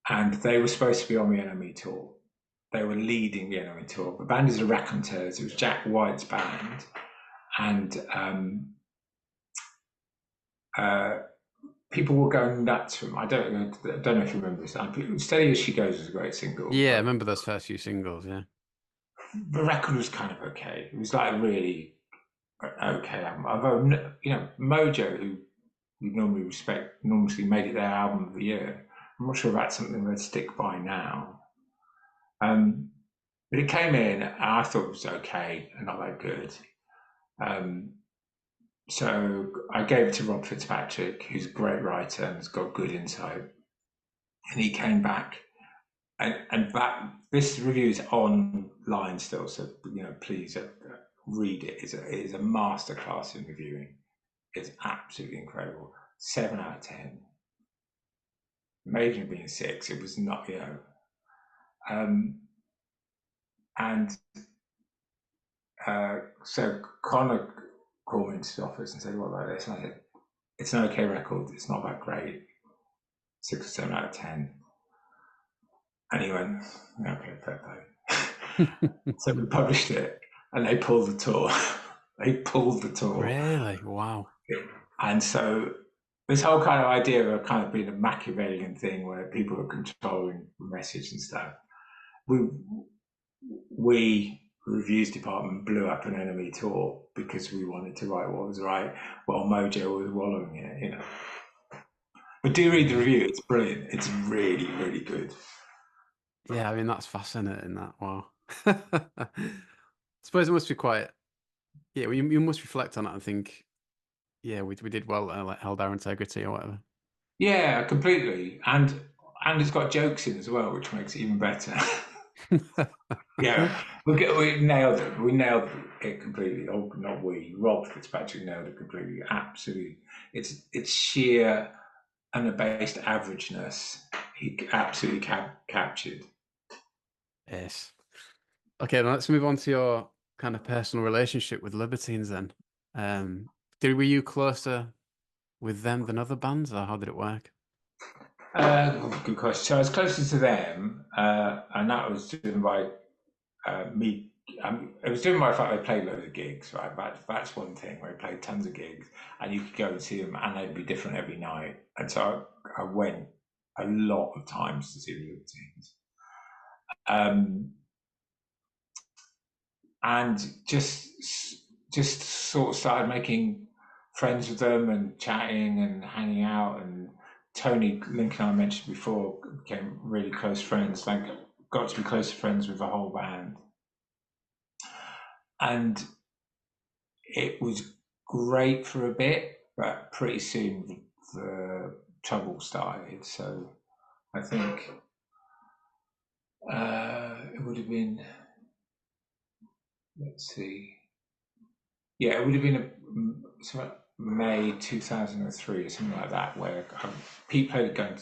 and they were supposed to be on the NME tour. They were leading the NME tour. The band is the Raconteurs. It was Jack White's band, and people were going nuts for him. I don't know if you remember this. Steady as She Goes was a great single, Yeah, I but remember those first few singles. Yeah. the record was kind of okay. It was like really okay. Although Mojo, who we normally respect, normally made it their album of the year. I'm not sure that's something they'd stick by now. But it came in, and I thought it was okay and not that good. So I gave it to Rob Fitzpatrick, who's a great writer and has got good insight. And he came back, and this review is online still, so please read it. It is a masterclass in reviewing. It's absolutely incredible. 7 out of 10. Maybe being 6. It was not, and so Connor called me into his office and said, "What about this?" And I said, "It's an okay record. It's not that great. 6 or 7 out of 10." And he went, "Okay, fair play." So we published it, and they pulled the tour. They pulled the tour. Really? Wow. And so this whole kind of idea of kind of being a Machiavellian thing where people are controlling the message and stuff. We reviews department blew up an NME tour because we wanted to write what was right while Mojo was wallowing in it, But do read the review; it's brilliant. It's really, really good. Yeah, I mean that's fascinating. That wow. I suppose it must be quite. Yeah, well, you must reflect on it and think, yeah, we did well, like held our integrity or whatever. Yeah, completely, and it's got jokes in as well, which makes it even better. Yeah, we nailed it. We nailed it completely. Oh, not we. Rob Fitzpatrick nailed it completely. Absolutely, it's sheer unabased averageness. He absolutely captured. Yes. Okay, then let's move on to your kind of personal relationship with Libertines then. Um, were you closer with them than other bands, or how did it work? Good question. So I was closer to them, and that was driven by me. It was driven by the fact they played loads of gigs, right? That's one thing. They played tons of gigs, and you could go and see them, and they'd be different every night. And so I went a lot of times to see the Libertines, and just sort of started making friends with them and chatting and hanging out. And Tony Lincoln, I mentioned before, became really close friends. Like got to be close friends with the whole band, and it was great for a bit, but pretty soon the trouble started. So I think it would have been, let's see, yeah, it would have been May 2003 or something like that, where Pete played a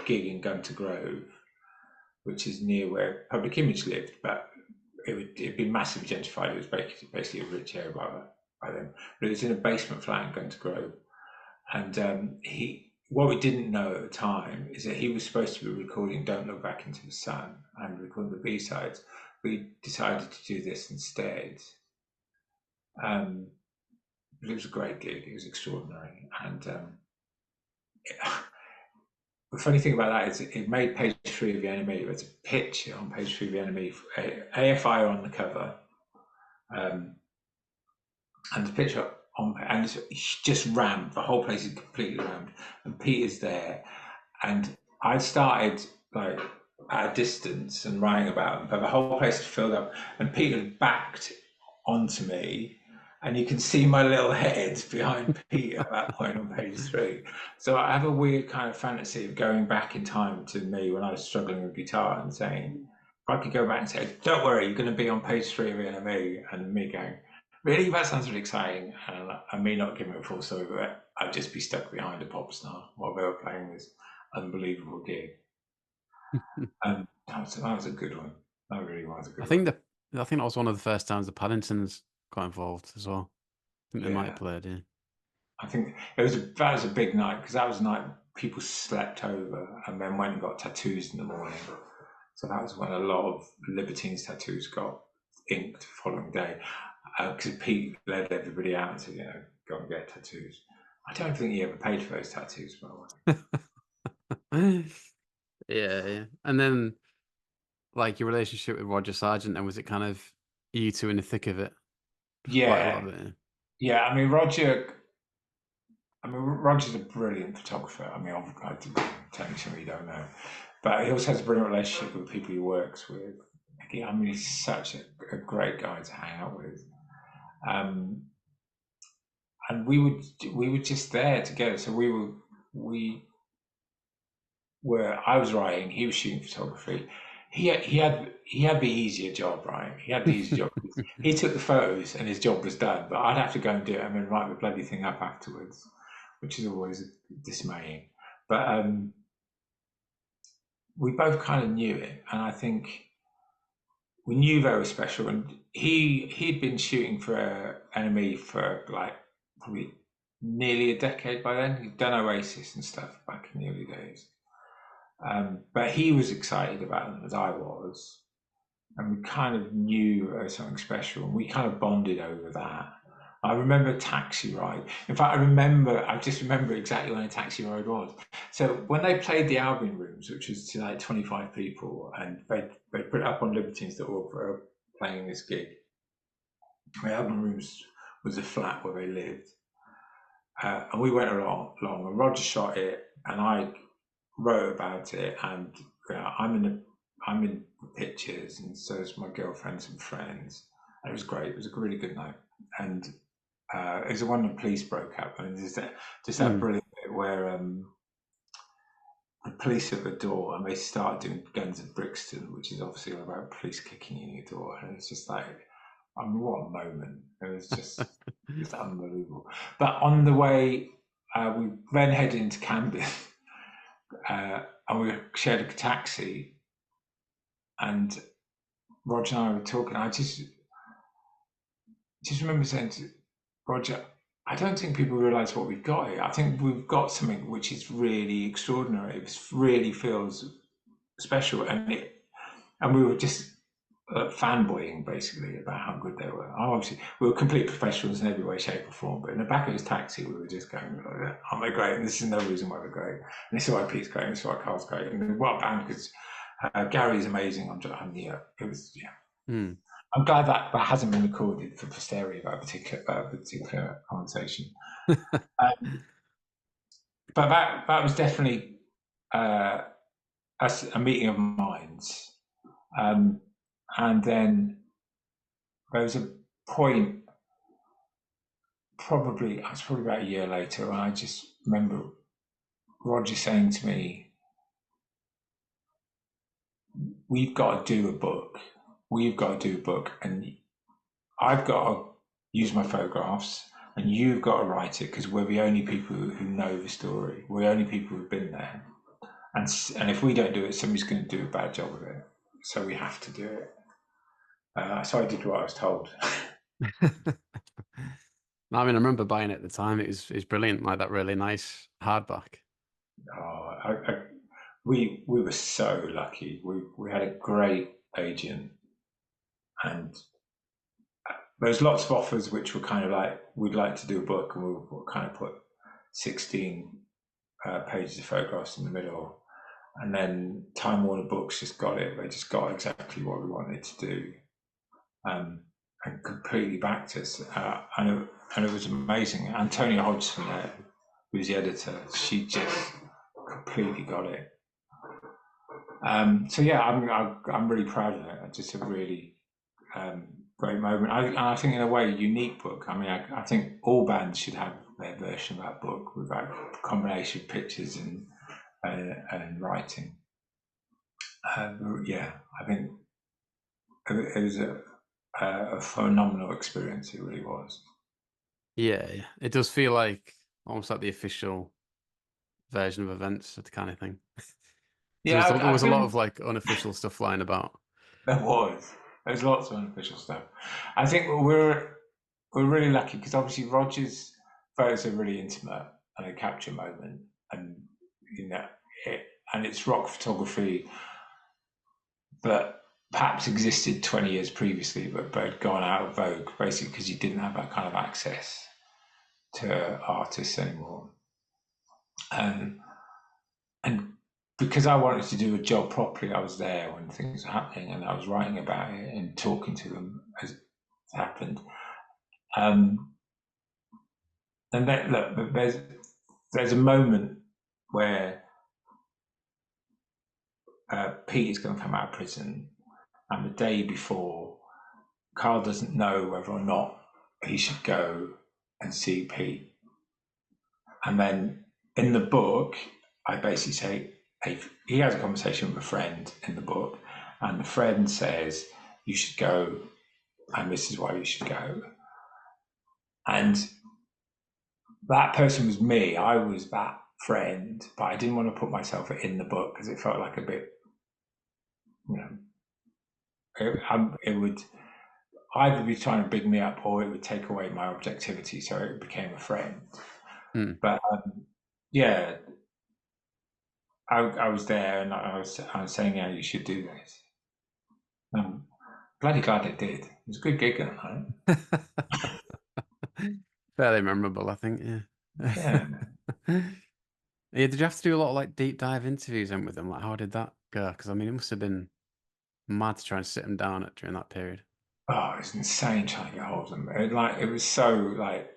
gig in Gunter Grove, which is near where Public Image lived, but it'd been massively gentrified. It was basically a rich area by then, but it was in a basement flat in Gunter Grove. And what we didn't know at the time is that he was supposed to be recording "Don't Look Back into the Sun" and recording the B-sides. We decided to do this instead. But it was a great gig. It was extraordinary. And the funny thing about that is it made page 3 of the NME. There's a picture on page 3 of the NME. AFI are on the cover. And the picture and it's just rammed. The whole place is completely rammed. And Peter's there. And I started like at a distance and writing about him, but the whole place had filled up. And Peter backed onto me, and you can see my little head behind Pete at that point on page 3. So I have a weird kind of fantasy of going back in time to me when I was struggling with guitar and saying, if I could go back and say, "Don't worry, you're going to be on page 3 of the NME," and me going, Really, that sounds really exciting. And I may not give it a full story, but I'd just be stuck behind a pop star while they were playing this unbelievable gig. That was a good one. That really was a I good one. think that I think that was one of the first times the Paddingtons got involved as well. I think they might have Yeah, played, yeah. I think that was a big night because that was a night people slept over and then went and got tattoos in the morning. So that was when a lot of Libertines tattoos got inked the following day because Pete led everybody out to go and get tattoos. I don't think he ever paid for those tattoos, by the way. Yeah, yeah. And then like your relationship with Roger Sargent, and was it kind of you two in the thick of it for quite a lot Yeah, of it? yeah. Roger's a brilliant photographer. I technically don't know, but he also has a brilliant relationship with the people he works with. He's such a great guy to hang out with. Um, and we were just there together. So we were. I was writing. He was shooting photography. He had the easier job, right? He had the easier job. He took the photos and his job was done. But I'd have to go and do it and then write the bloody thing up afterwards, which is always dismaying. But we both kind of knew it, and I think we knew they were special. And he'd been shooting for NME for like probably nearly a decade by then. He'd done Oasis and stuff back in the early days, but he was excited about them as I was, and we kind of knew there was something special, and we kind of bonded over that. I remember Taxi Ride. In fact, I just remember exactly when a Taxi Ride was. So when they played the Albion Rooms, which was to like 25 people, and they put it up on Libertines.org for playing this gig. The Albion Rooms was a flat where they lived, and we went along, and Roger shot it, and I wrote about it, and I'm in the pictures, and so is my girlfriends and friends. And it was great. It was a really good night, and it was the one the police broke up, and just that Mm. brilliant bit where the police at the door, and they start doing Guns of Brixton, which is obviously all about police kicking in your door, and it's just like, what a moment! It was just unbelievable. But on the way, we then headed into Camden, and we shared a taxi, and Roger and I were talking. I just remember saying to Roger, I don't think people realise what we've got here. I think we've got something which is really extraordinary. It really feels special, and we were just fanboying basically about how good they were. Obviously, we were complete professionals in every way, shape, or form. But in the back of his taxi, we were just going, "Aren't they great?" And this is no reason why they're great. And this is why Pete's great. And this is why Carl's great. And what a band! Because Gary's amazing. It was Mm. I'm glad that hasn't been recorded for posterity about particular conversation. Um, but that was definitely uh, a meeting of minds. Um, and then there was a point, it's probably about a year later, and I just remember Roger saying to me, "We've got to do a book. We've got to do a book, and I've got to use my photographs, and you've got to write it because we're the only people who know the story. We're the only people who've been there, and if we don't do it, somebody's going to do a bad job of it. So we have to do it." So I did what I was told. I mean, I remember buying it at the time. It was brilliant, like that really nice hardback. Oh, we were so lucky. We had a great agent, and there was lots of offers which were kind of like, we'd like to do a book, and we would kind of put 16 pages of photographs in the middle. And then Time Warner Books just got it. They just got exactly what we wanted to do, and completely backed us. And it was amazing. Antonia Hodgson, who's the editor, she just completely got it. So yeah, I'm really proud of it. Just a really great moment. I think in a way, a unique book. I mean, I think all bands should have their version of that book with that combination of pictures and writing. Yeah, I think it was a phenomenal experience. It really was. Yeah, yeah. It does feel like almost like the official version of events, that kind of thing. Yeah, There I was a lot feel of like unofficial stuff flying about. there was. There's lots of unofficial stuff. I think we're really lucky because obviously Roger's photos are really intimate and they capture a moment, and you know, it, and it's rock photography that perhaps existed 20 years previously, but had gone out of vogue basically because you didn't have that kind of access to artists anymore. And and because I wanted to do a job properly, I was there when things were happening, and I was writing about it and talking to them as it happened. Um, and then look, there's a moment where Pete is going to come out of prison, and the day before, Carl doesn't know whether or not he should go and see Pete. And then in the book, I basically say, hey, he has a conversation with a friend in the book, and the friend says, you should go, and this is why you should go. And that person was me. I was that friend, but I didn't want to put myself in the book because it felt like a bit, you know, it would either be trying to big me up or it would take away my objectivity. So it became a friend. Hmm. But yeah, I was there and I was saying, yeah, you should do this. I'm bloody glad it did. It was a good gig that night. Fairly memorable, I think. Yeah. Yeah. Yeah. Did you have to do a lot of like deep dive interviews in with them? Like, how did that go? Because I mean, it must have been mad to try and sit them down at during that period. Oh, it's insane trying to get hold of them. It was so like,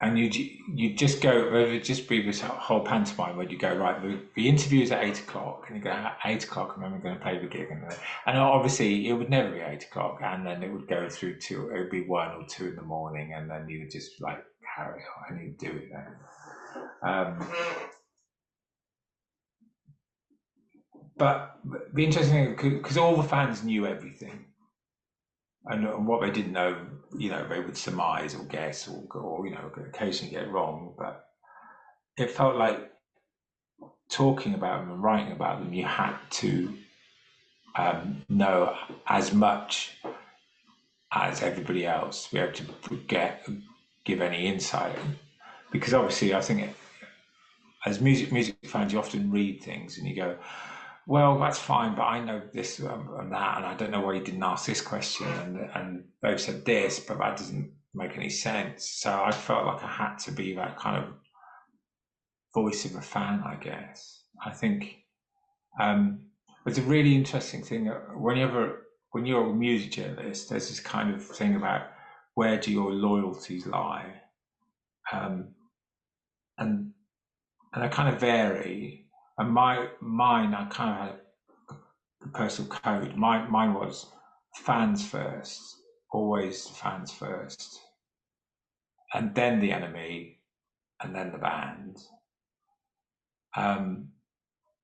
and you just go. There would just be this whole pantomime where you go right. The interview is at 8 o'clock, and you go at 8 o'clock, and then we're going to play the gig, and obviously it would never be 8 o'clock, and then it would go through to it would be 1 or 2 in the morning, and then you would just like carry on and you do it then. But the interesting thing, because all the fans knew everything, and what they didn't know, they would surmise or guess or occasionally get wrong. But it felt like talking about them and writing about them, you had to know as much as everybody else to be able to give any insight. Because obviously, I think as music fans, you often read things and you go, well, that's fine, but I know this and that, and I don't know why you didn't ask this question, and they've said this, but that doesn't make any sense. So I felt like I had to be that kind of voice of a fan, I guess. I think it's a really interesting thing when you're a music journalist. There's this kind of thing about where do your loyalties lie, um, and they kind of vary. And mine, I kind of had the personal code. Mine was fans first, always fans first, and then the enemy, and then the band. Um,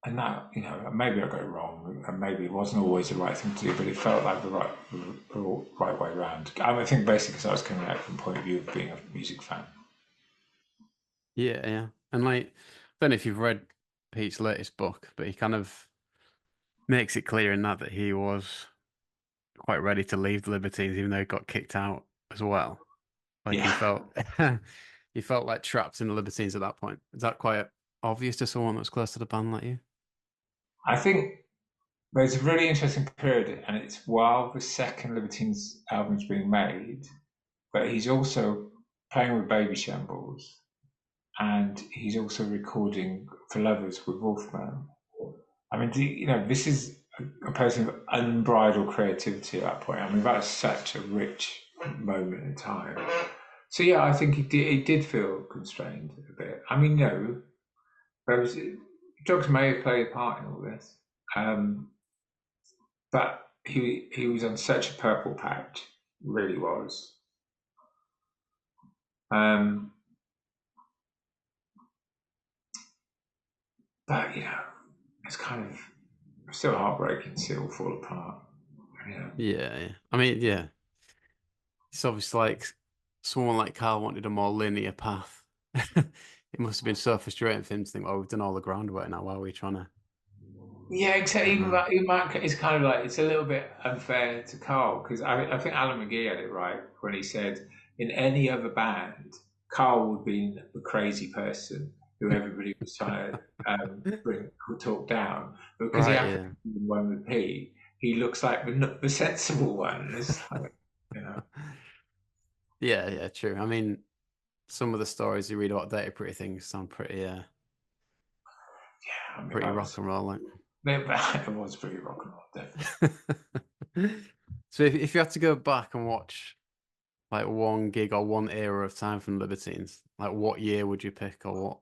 and that, maybe I got it wrong, and maybe it wasn't always the right thing to do, but it felt like the right way around. I think basically because I was coming out from the point of view of being a music fan. Yeah, yeah. And like, I don't know if you've read Pete's latest book, but he kind of makes it clear in that he was quite ready to leave the Libertines, even though he got kicked out as well. Like he Yeah, felt he felt like trapped in the Libertines at that point. Is that quite obvious to someone that's close to the band like you? I think there's a really interesting period, and it's while the second Libertines album is being made, but he's also playing with Baby Shambles, and he's also recording For Lovers with Wolfman. I mean, this is a person of unbridled creativity at that point. I mean, that's such a rich moment in time. So yeah, I think he did feel constrained a bit. I mean, no, there was drugs may have played a part in all this, but he was on such a purple patch, really was. Um, but it's kind of still heartbreaking to see it all fall apart. Yeah. Yeah, yeah. I mean, yeah. It's obviously like someone like Carl wanted a more linear path. It must have been so frustrating for him to think, "Well, we've done all the groundwork now. Why are we trying to?" Yeah, I exactly. don't know. Even that it's kind of like it's a little bit unfair to Carl because I think Alan McGee had it right when he said in any other band, Carl would be the crazy person who everybody was trying to bring talk down, but because he Right? happened Yeah. to be the one with Pete, he looks like the sensible one. It's like, you know, Yeah. Yeah. True. I mean, some of the stories you read about Dirty Pretty Things sound yeah. I mean, pretty that rock was and roll, like. it was pretty rock and roll, definitely. So if you had to go back and watch like one gig or one era of time from Libertines, like what year would you pick, or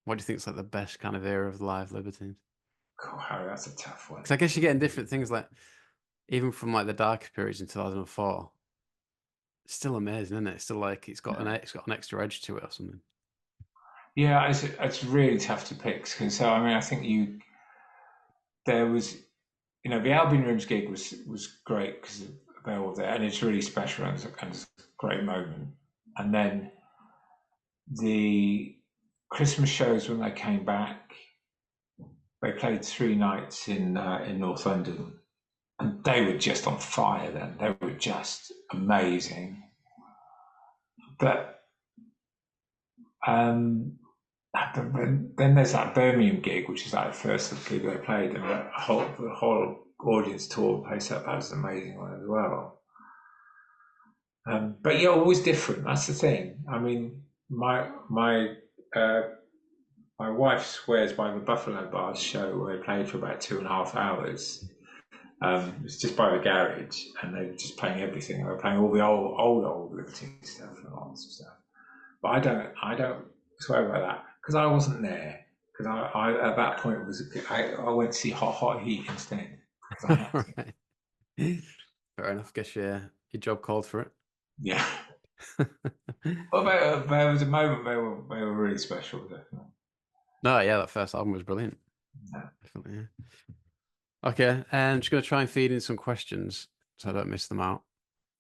what do you think is like the best kind of era of the live Libertines? Cool, Harry, that's a tough one. Because I guess you're getting different things, like even from like the darkest periods in 2004. It's still amazing, isn't it? It's still like it's got an extra edge to it or something. Yeah, it's really tough to pick. So I mean, I think there was the Albion Rooms gig was great because they were there, and it's really special and it's a great moment. And then the Christmas shows when they came back, they played 3 nights in North London, and they were just on fire. Then they were just amazing. But um, then there's that Birmingham gig, which is like the first gig they played, and the whole audience tore the place up. That was an amazing one as well. But you're always different. That's the thing. I mean, uh, my wife swears by the Buffalo Bars show where they played for about 2.5 hours. It's just by the garage, and they were just playing everything. They were playing all the old Libertine stuff and lots of stuff. But I don't swear by that because I wasn't there. Because I at that point I went to see Hot Heat instead because I had to. Right. Fair enough. Guess your job called for Yeah. it. Well, there was a moment they were really special, definitely. No, yeah, that first album was brilliant. Yeah. Definitely. Yeah. Okay, and I'm just gonna try and feed in some questions so I don't miss them out.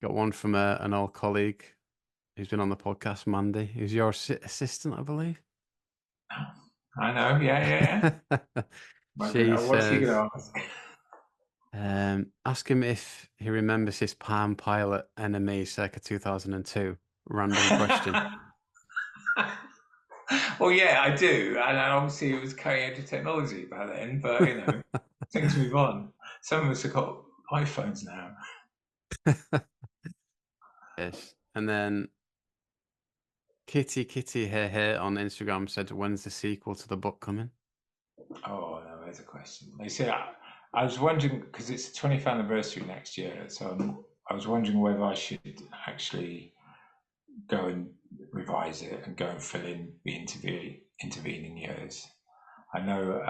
Got one from an old colleague who's been on the podcast, Mandy, who's your assistant, I believe. I know. Yeah, yeah, She yeah. What's he says, gonna ask? ask him if he remembers his Palm Pilot NME circa 2002. Random question. Well, yeah, I do, and obviously it was cutting edge technology back then. But things move on. Some of us have got iPhones now. Yes. And then Kitty Kitty Hey Hey on Instagram said, when's the sequel to the book coming? Oh, no, there's a question. They say I was wondering because it's the 20th anniversary next year, so I was wondering whether I should actually go and revise it and go and fill in the intervening years. I know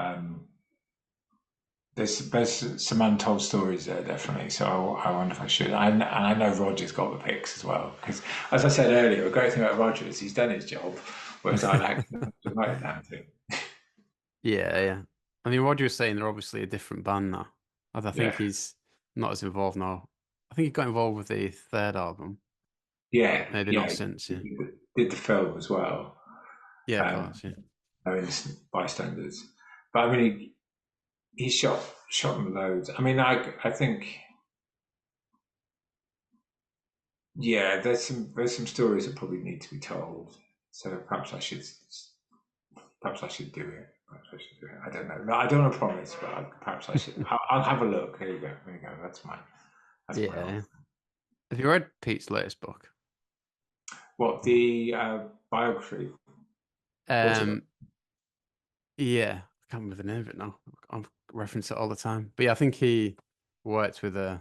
there's some untold stories there definitely, so I wonder if I should. I know Roger's got the picks as well because, as I said earlier, the great thing about Roger is he's done his job, whereas I'd actually have to write damn thing. Yeah, yeah. I mean, Roger was saying they're obviously a different band now. I think Yeah, he's not as involved now. I think he got involved with the third album, yeah, but maybe not yeah. since. Yeah, Did the film as well. yeah, of Um, course. Yeah, Innocent bystanders. But I mean, he shot them loads. I mean, I think yeah, there's some stories that probably need to be told. So perhaps I should do it. Perhaps I should do it. I don't know. No, I don't want to promise, but perhaps I should. I'll have a look. There you go. There you go. That's my yeah. answer. Have you read Pete's latest book? What the biography? Autobiography? Um, yeah, I can't remember the name of it now. I reference it all the time. But yeah, I think he worked with Yeah,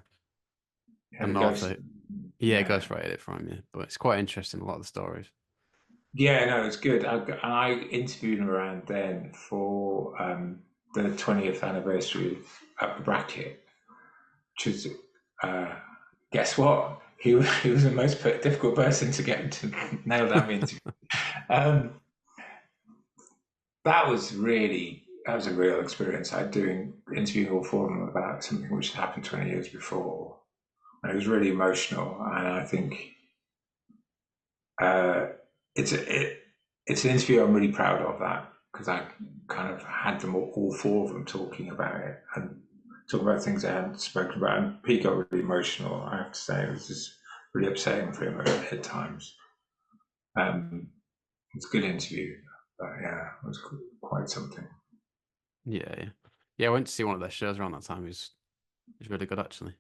the an ghost. author. Yeah, Yeah, ghostwrited it for him. Yeah, but it's quite interesting. A lot of the stories. yeah. No, it's good. I interviewed him around then for the 20th anniversary of the bracket, which is uh, guess what? He was the most difficult person to get to nail down the interview. Um, that was a real experience. I doing interviewing all four of them about something which had happened 20 years before. It was really emotional, and I think uh, it's an interview I'm really proud of that because I kind of had them all four of them talking about it and talking about things they hadn't spoken about. And Pete got really emotional. I have to say, it was just really upsetting for him at times. It's a good interview, but yeah, it was quite something. Yeah, yeah. Yeah, I went to see one of their shows around that time. It was really good actually.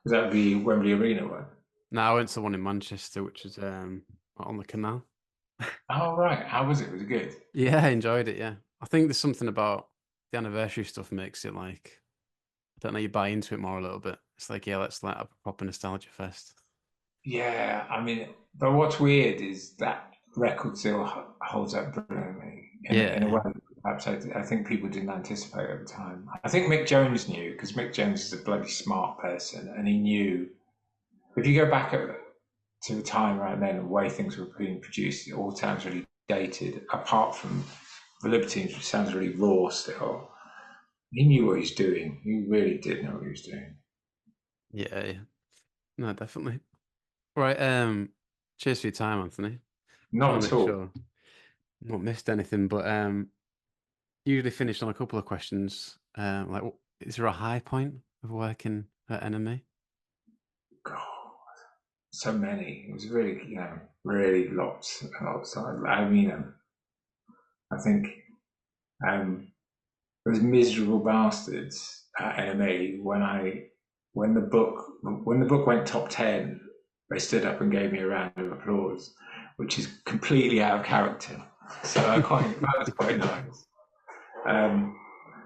Was that the Wembley Arena one? No, I went to one in Manchester, which was on the canal. Oh right, how was it? Was it good? Yeah, I enjoyed it. Yeah, I think there's something about the anniversary stuff makes it like I don't know, you buy into it more a little bit. It's like, yeah, let's have a proper nostalgia fest. Yeah, I mean, but what's weird is that record still holds up brilliantly in a Yeah, way perhaps I think people didn't anticipate at the time. I think Mick Jones knew because Mick Jones is a bloody smart person, and he knew if you go back to the time around then, the way things were being produced, it all sounds really dated. Apart from the Libertines, which sounds really raw still, he knew what he was doing. He really did know what he was doing. yeah, yeah. No, definitely. Right. Cheers for your time, Anthony. Just want Not to at make all. sure I've not missed anything, but usually finished on a couple of questions. Like, is there a high point of working at NME? God, so many. It was really, really lots and lots. I mean, I think um, those miserable bastards at NME when the book went top 10, they stood up and gave me a round of applause, which is completely out of character. So that was quite nice. Um,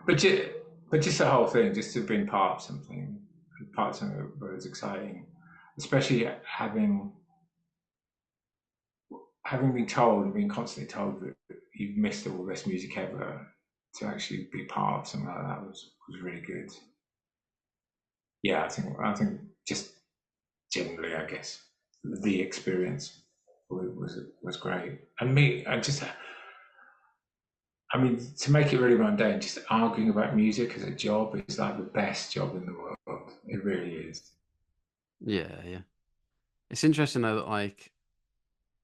but just, but just the whole thing, just to have been part of something that was exciting, especially having been told, been constantly told that you've missed all the best music ever, to actually be part of something like that was really good. Yeah, I think just generally, I guess the experience was great, and I mean, to make it really mundane, just arguing about music as a job is like the best job in the world. It really is. Yeah, yeah. It's interesting though that like,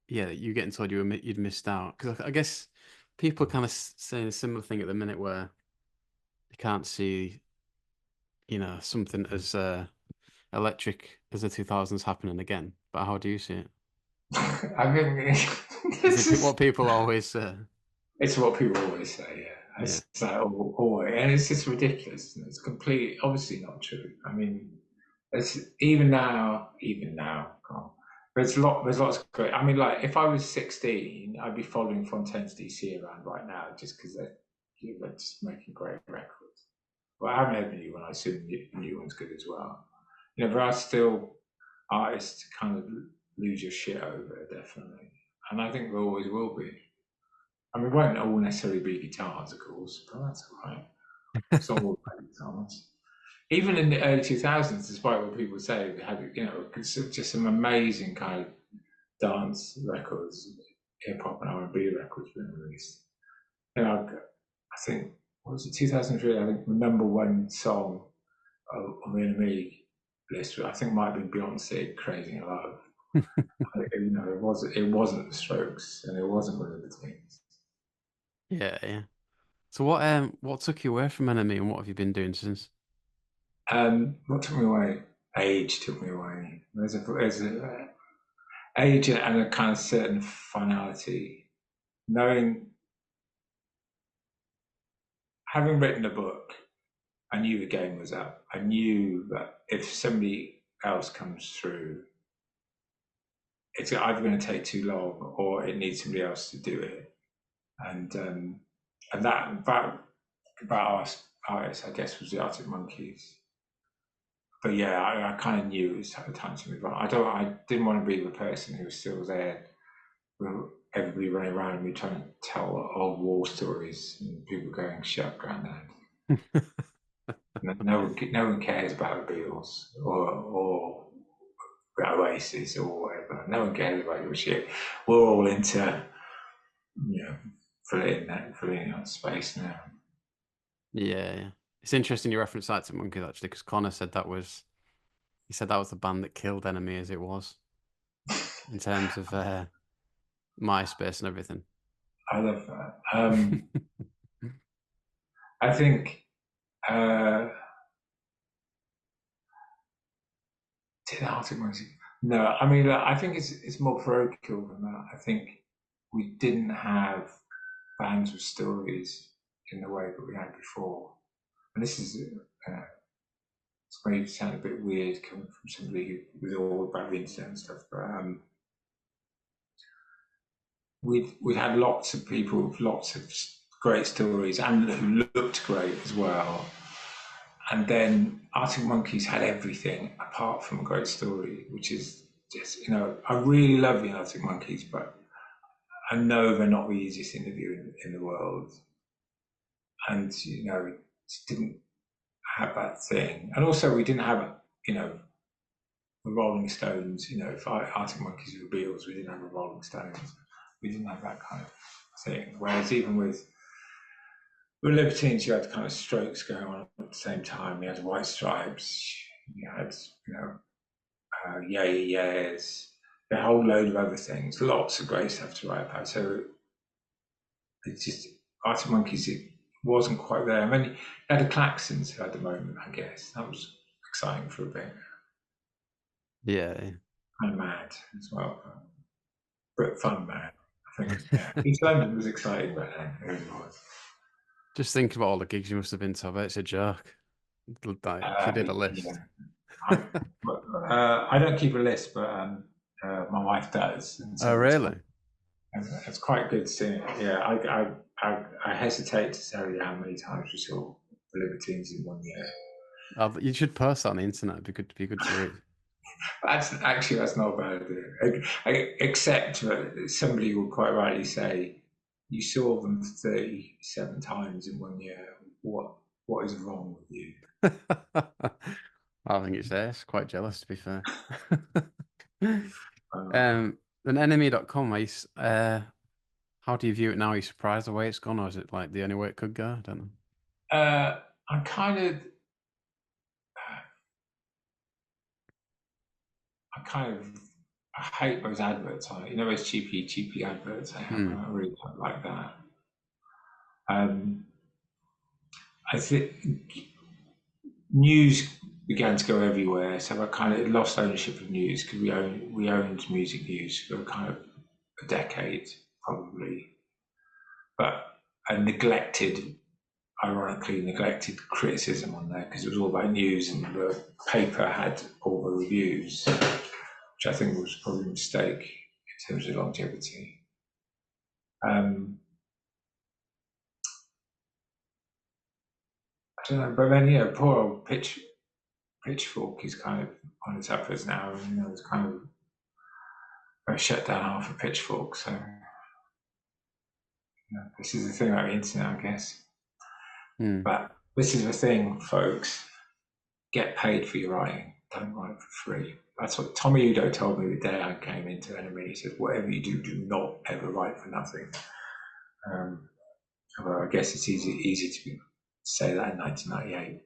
yeah, you getting told you'd missed out because I guess people are kind of saying a similar thing at the minute where they can't see, something as electric as the 2000s happening again. But how do you see it? I mean, Is this it is what people always say? it's what people always say. Yeah, Yeah, it's like always, and it's just ridiculous. And it's completely, obviously not true. I mean, it's even now. God, there's lots of great. I mean, like if I was 16, I'd be following Fontaine's DC around right now just because they're just making great records. Well, I haven't heard the new one. I assume the new one's good as well. There are still artists to kind of lose your shit over, definitely, and I think there always will be. I mean, it won't all necessarily be guitars, of course, but that's all right. It's not all about guitars. Even in the early 2000s, despite what people say, we had, just some amazing kind of dance records, hip hop and R&B records being released. I think, what was it, 2003? I think the number one song on the NME list, I think might be Beyonce, "Crazy in Love." It wasn't the Strokes and it wasn't the Libertines. yeah, yeah. So what took you away from NME and what have you been doing since? What took me away? Age took me away. There's a age and a kind of certain finality. Knowing, having written a book, I knew the game was up. I knew that if somebody else comes through, it's either going to take too long or it needs somebody else to do it. And that about us artists, I guess, was the Arctic Monkeys. But yeah, I kind of knew it was time to move on. I didn't want to be the person who was still there with everybody running around me trying to tell old war stories and people going, "Shut up, granddad." No one cares about the Beatles or Oasis or whatever. No one cares about your shit. We're all into, you know, filling out space now. Yeah, yeah. It's interesting you reference Arctic Monkeys actually, because Connor said that was He said that was the band that killed NME as it was in terms of MySpace and everything. I love that. I think uh, did Arctic Monkeys? No, I mean I think it's more parochial than that. I think we didn't have bands with stories in the way that we had before, and this is it's going to sound a bit weird coming from somebody who was all about the internet and stuff, but we had lots of people with lots of great stories and who looked great as well. And then Arctic Monkeys had everything apart from a great story, which is just, I really love the Arctic Monkeys, but I know they're not the easiest interview in the world. And, it didn't have that thing. And also, we didn't have, the Rolling Stones, if Arctic Monkeys were the Beatles, we didn't have the Rolling Stones. We didn't have that kind of thing. Whereas even with Libertines, you had kind of Strokes going on at the same time. You had White Stripes. You had, Yeah, Yeahs, a whole load of other things. Lots of great stuff to write about. So it's just Arctic Monkeys. It wasn't quite there. I mean, you had the Claxons at the moment. I guess that was exciting for a bit. Yeah. Kind of mad as well, but fun mad. I think. Yeah, East London was exciting back then. It really was. Just think about all the gigs you must have been to. I bet it's a joke. Like, if you did a Yeah, list. I, I don't keep a list, but my wife does, and Oh, so really? it's quite good seeing it. Yeah, I hesitate to tell you how many times we saw the Libertines in one year. Oh, you should post that on the internet. It'd be good to read. That's not a bad idea. Except that somebody will quite rightly say, "You saw them 37 times in one year. What is wrong with you?" I think it's quite jealous, to be fair. Uh, Then NME.com, how do you view it now? Are you surprised the way it's gone, or is it like the only way it could go? I don't know. I'm kind of I kind of I hate those adverts on it. Those cheapy adverts I have. Hmm. I really don't like that. Um, I think news began to go everywhere, so I kind of lost ownership of news because we owned music news for kind of a decade probably, but I ironically neglected criticism on there because it was all about news and the paper had all the reviews, which I think was probably a mistake in terms of longevity. Um, I don't know, but then poor old Pitchfork is kind of on its uppers now, and it's kind of shut down half of Pitchfork. So this is the thing about the internet, I guess. Hmm. But this is the thing, folks. Get paid for your writing. Don't write for free. That's what Tommy Udo told me the day I came into NME. He said, "Whatever you do, do not ever write for nothing." Well, I guess it's easy to say that in 1998.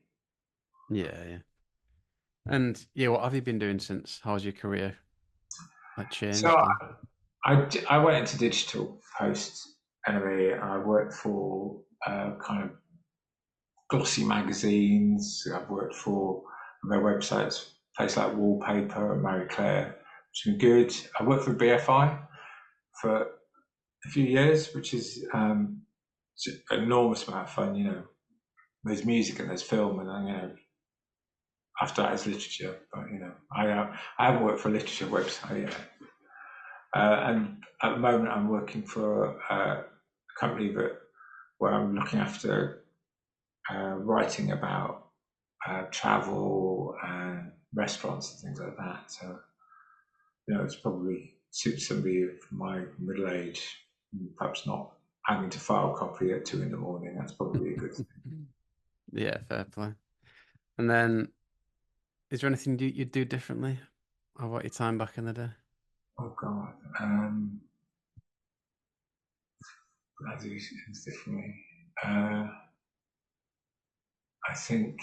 Yeah, yeah. And yeah, what have you been doing since? How's your career like So changed? Or... I went into digital post NME, and I worked for kind of glossy magazines. I've worked for their websites, places like Wallpaper and Marie Claire, which has been good. I worked for BFI for a few years, which is an enormous amount of fun. There's music and there's film, and after that is literature. But I haven't worked for a literature website yet. And at the moment, I'm working for a company where I'm looking after writing about travel and restaurants and things like that. So, it's probably suits somebody of my middle age, perhaps not having to file copy at 2 in the morning. That's probably a good thing. Yeah, fair play. And then, is there anything you'd do differently about your time back in the day? Oh God, I do things differently. I think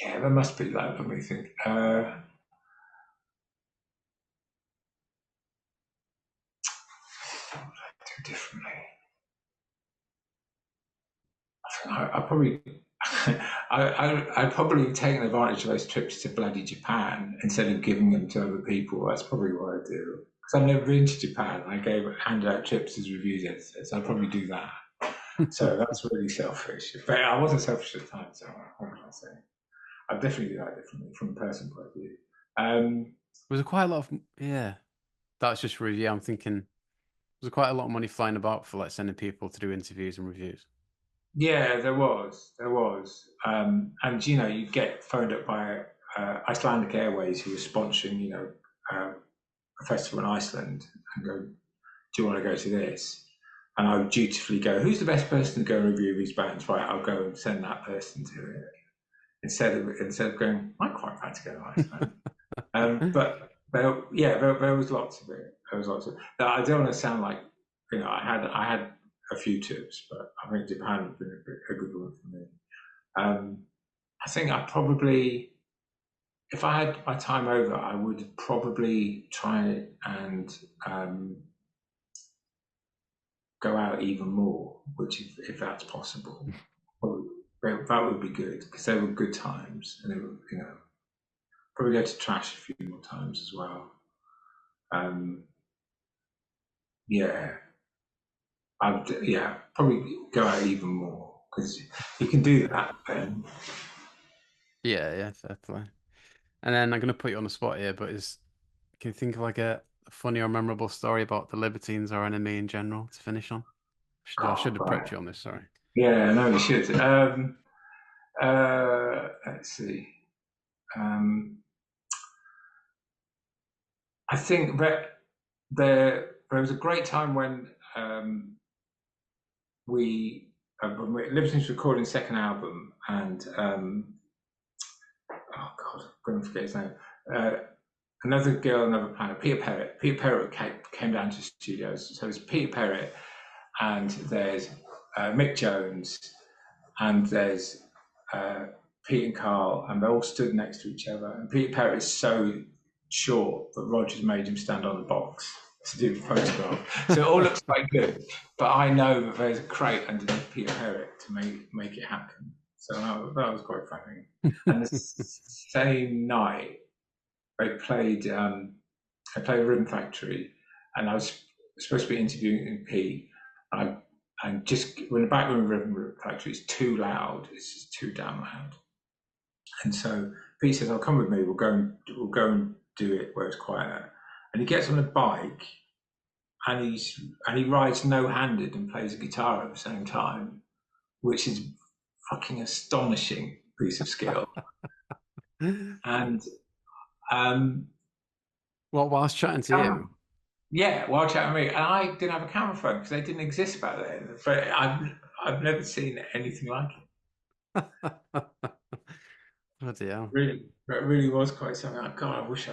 Yeah, there must be. Like, let me think. What would I do differently? I probably, I'd probably taken advantage of those trips to bloody Japan instead of giving them to other people. That's probably what I'd do. Because I've never been to Japan. Handed out trips as reviews editors. So I'd probably do that. So that's really selfish. But I wasn't selfish at the time, so what can I say? I'd definitely do that differently from a personal point of view. Was there quite a lot of yeah? That's just review. I'm thinking was there quite a lot of money flying about for like sending people to do interviews and reviews? Yeah, there was, and you know, you get phoned up by Icelandic Airways who are sponsoring, a festival in Iceland, and go, "Do you want to go to this?" And I would dutifully go, "Who's the best person to go and review these bands?" Right, I'll go and send that person to it instead of going, "I quite fancy going to Iceland." But there was lots of it. There was lots of. I don't want to sound like, I had a few tips, but I think Japan would be a good one for me. Um, I think I probably, if I had my time over, I would probably try and go out even more, which if that's possible, probably, that would be good because they were good times, and they were, probably go to trash a few more times as well. Um, yeah, yeah, probably go out even more because you can do that then. Yeah, yeah, fair play. And then I'm gonna put you on the spot here, but is can you think of like a funny or memorable story about the Libertines or NME in general to finish on? I Oh, should have right. prepped you on this, sorry. Yeah, no, you should. Let's see. Um, I think that there was a great time when we when Libertines recording second album, and oh god, I'm going to forget his name. Uh, Another Girl, Another Planet, Peter Perrett. Peter Perrett came down to studios. So it's Peter Perrett, and there's Mick Jones, and there's uh, Pete and Carl, and they all stood next to each other. And Peter Perrett is so short that Rogers made him stand on the box to do the photograph. So it all looks quite good, but I know that there's a crate underneath Peter Perrett to make it happen. So that was quite funny. And the same night, I played I played Rhythm Factory, and I was supposed to be interviewing Pete. I and just when the back room of Rhythm Factory is too loud, it's just too damn loud. And so Pete says, "I'll come with me. We'll go and do it where it's quieter." And he gets on a bike, and he rides no-handed and plays a guitar at the same time, which is fucking astonishing piece of skill. And um, Well, whilst chatting to you. yeah, while chatting with me, and I didn't have a camera phone because they didn't exist back then. But I've never seen anything like it. Bloody hell. Really, it really was quite something. Like, God, I wish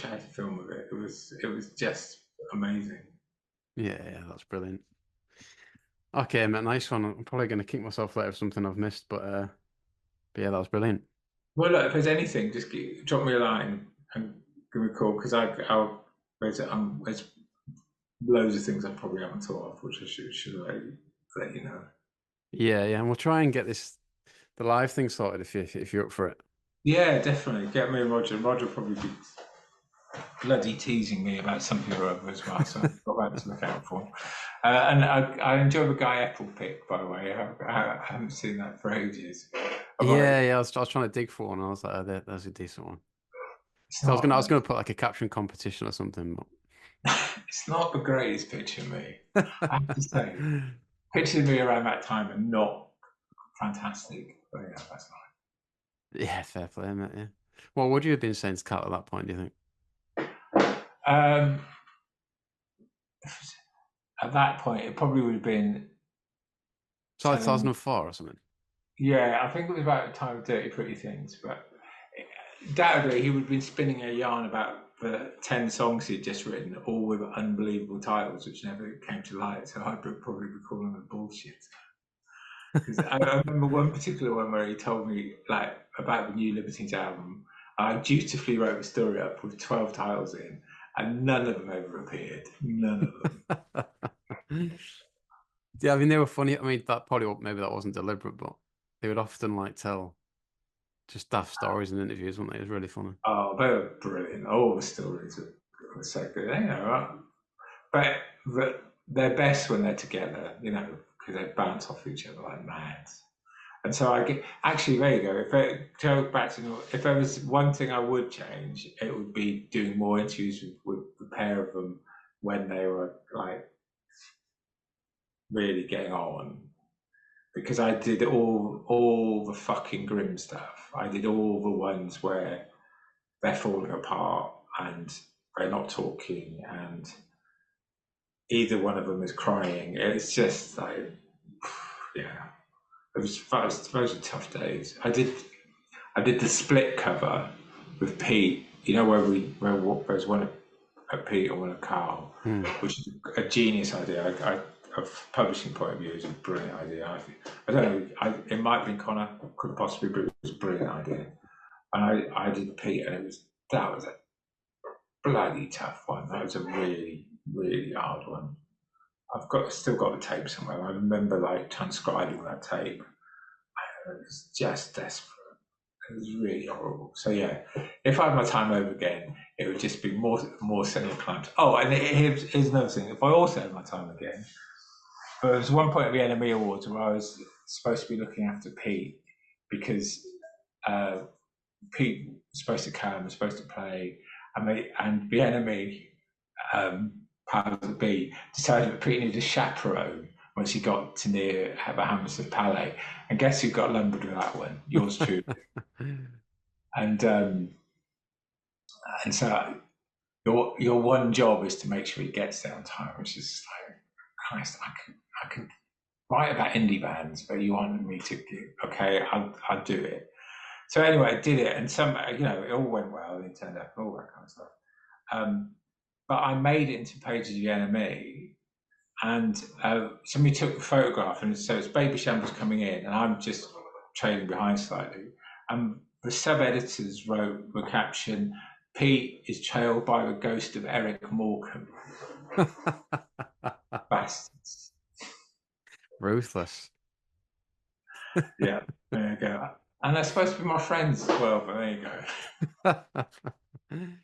I had a film of it. It was just amazing. Yeah, yeah, that's brilliant. Okay, mate, nice one. I'm probably gonna kick myself later for something I've missed, but yeah, that was brilliant. Well, look, if there's anything, just drop me a line and give me a call because there's loads of things I probably haven't thought of, which I should let you know. Yeah, yeah, and we'll try and get the live thing sorted if you're up for it. Yeah, definitely. Get me and Roger. Roger will probably be bloody teasing me about something or other as well, so I've got that to look out for. And I enjoy the Guy Apple pick, by the way. I haven't seen that for ages. Yeah, yeah, I was trying to dig for one. And I was like, oh, there's a decent one. It's So I was not gonna put like a caption competition or something. it's not the greatest picture of me. But... I have to say, pictures of me around that time are not fantastic. But yeah, that's Yeah, fair play, mate. Yeah. What would you have been saying to Cat at that point? Do you think? not. At that point, it probably would have been It's like telling. 2004 or something. Yeah, I think it was about the time of Dirty Pretty Things, but undoubtedly he would have been spinning a yarn about the 10 songs he'd just written, all with unbelievable titles, which never came to light. So I'd probably be calling them bullshit. Because I remember one particular one where he told me, like, about the new Libertines album. I dutifully wrote the story up with 12 titles in, and none of them ever appeared. None of them. Yeah, I mean they were funny. I mean that probably maybe that wasn't deliberate, but they would often like tell just daft stories in interviews, weren't they? It was really funny. Oh, they were brilliant. All the stories were so good. You know, right? But they're best when they're together, you know, because they bounce off each other like mad. And so I get actually there you go. If I go back to if there was one thing I would change, it would be doing more interviews with the pair of them when they were like really getting on. Because I did all the fucking grim stuff. I did all the ones where they're falling apart and they're not talking and either one of them is crying. It's just like, yeah, those were tough days. I did the split cover with Pete. You know where there's one at Pete and one at Carl, Hmm. which is a genius idea. Of publishing point of view, is a brilliant idea. I think. I don't know. It might have been Connor, could possibly be. It was a brilliant idea, and I did Pete, and that was a bloody tough one. That was a really really hard one. Still got the tape somewhere. I remember like transcribing that tape. It was just desperate. It was really horrible. So yeah, if I had my time over again, it would just be more similar climbs. Oh, and here's another thing. If I also had my time again, there was one point at the NME Awards where I was supposed to be looking after Pete because uh, Pete was supposed to come, was supposed to play, and the NME powers that be decided that Pete needed a chaperone once he got to near the Hammersmith Palais. And guess who got lumbered with that one? Yours truly. And so your one job is to make sure he gets there on time, which is like, Christ, I can write about indie bands, but you wanted me to do, okay, I'll do it. So anyway, I did it, and it all went well, and it turned up, all that kind of stuff. But I made it into pages of the NME, and somebody took a photograph, and so it's Baby Shambles coming in, and I'm just trailing behind slightly. And the sub editors wrote the caption, Pete is trailed by the ghost of Eric Morecambe. Bastards. Ruthless. Yeah, there you go. And they're supposed to be my friends as well, but there you go.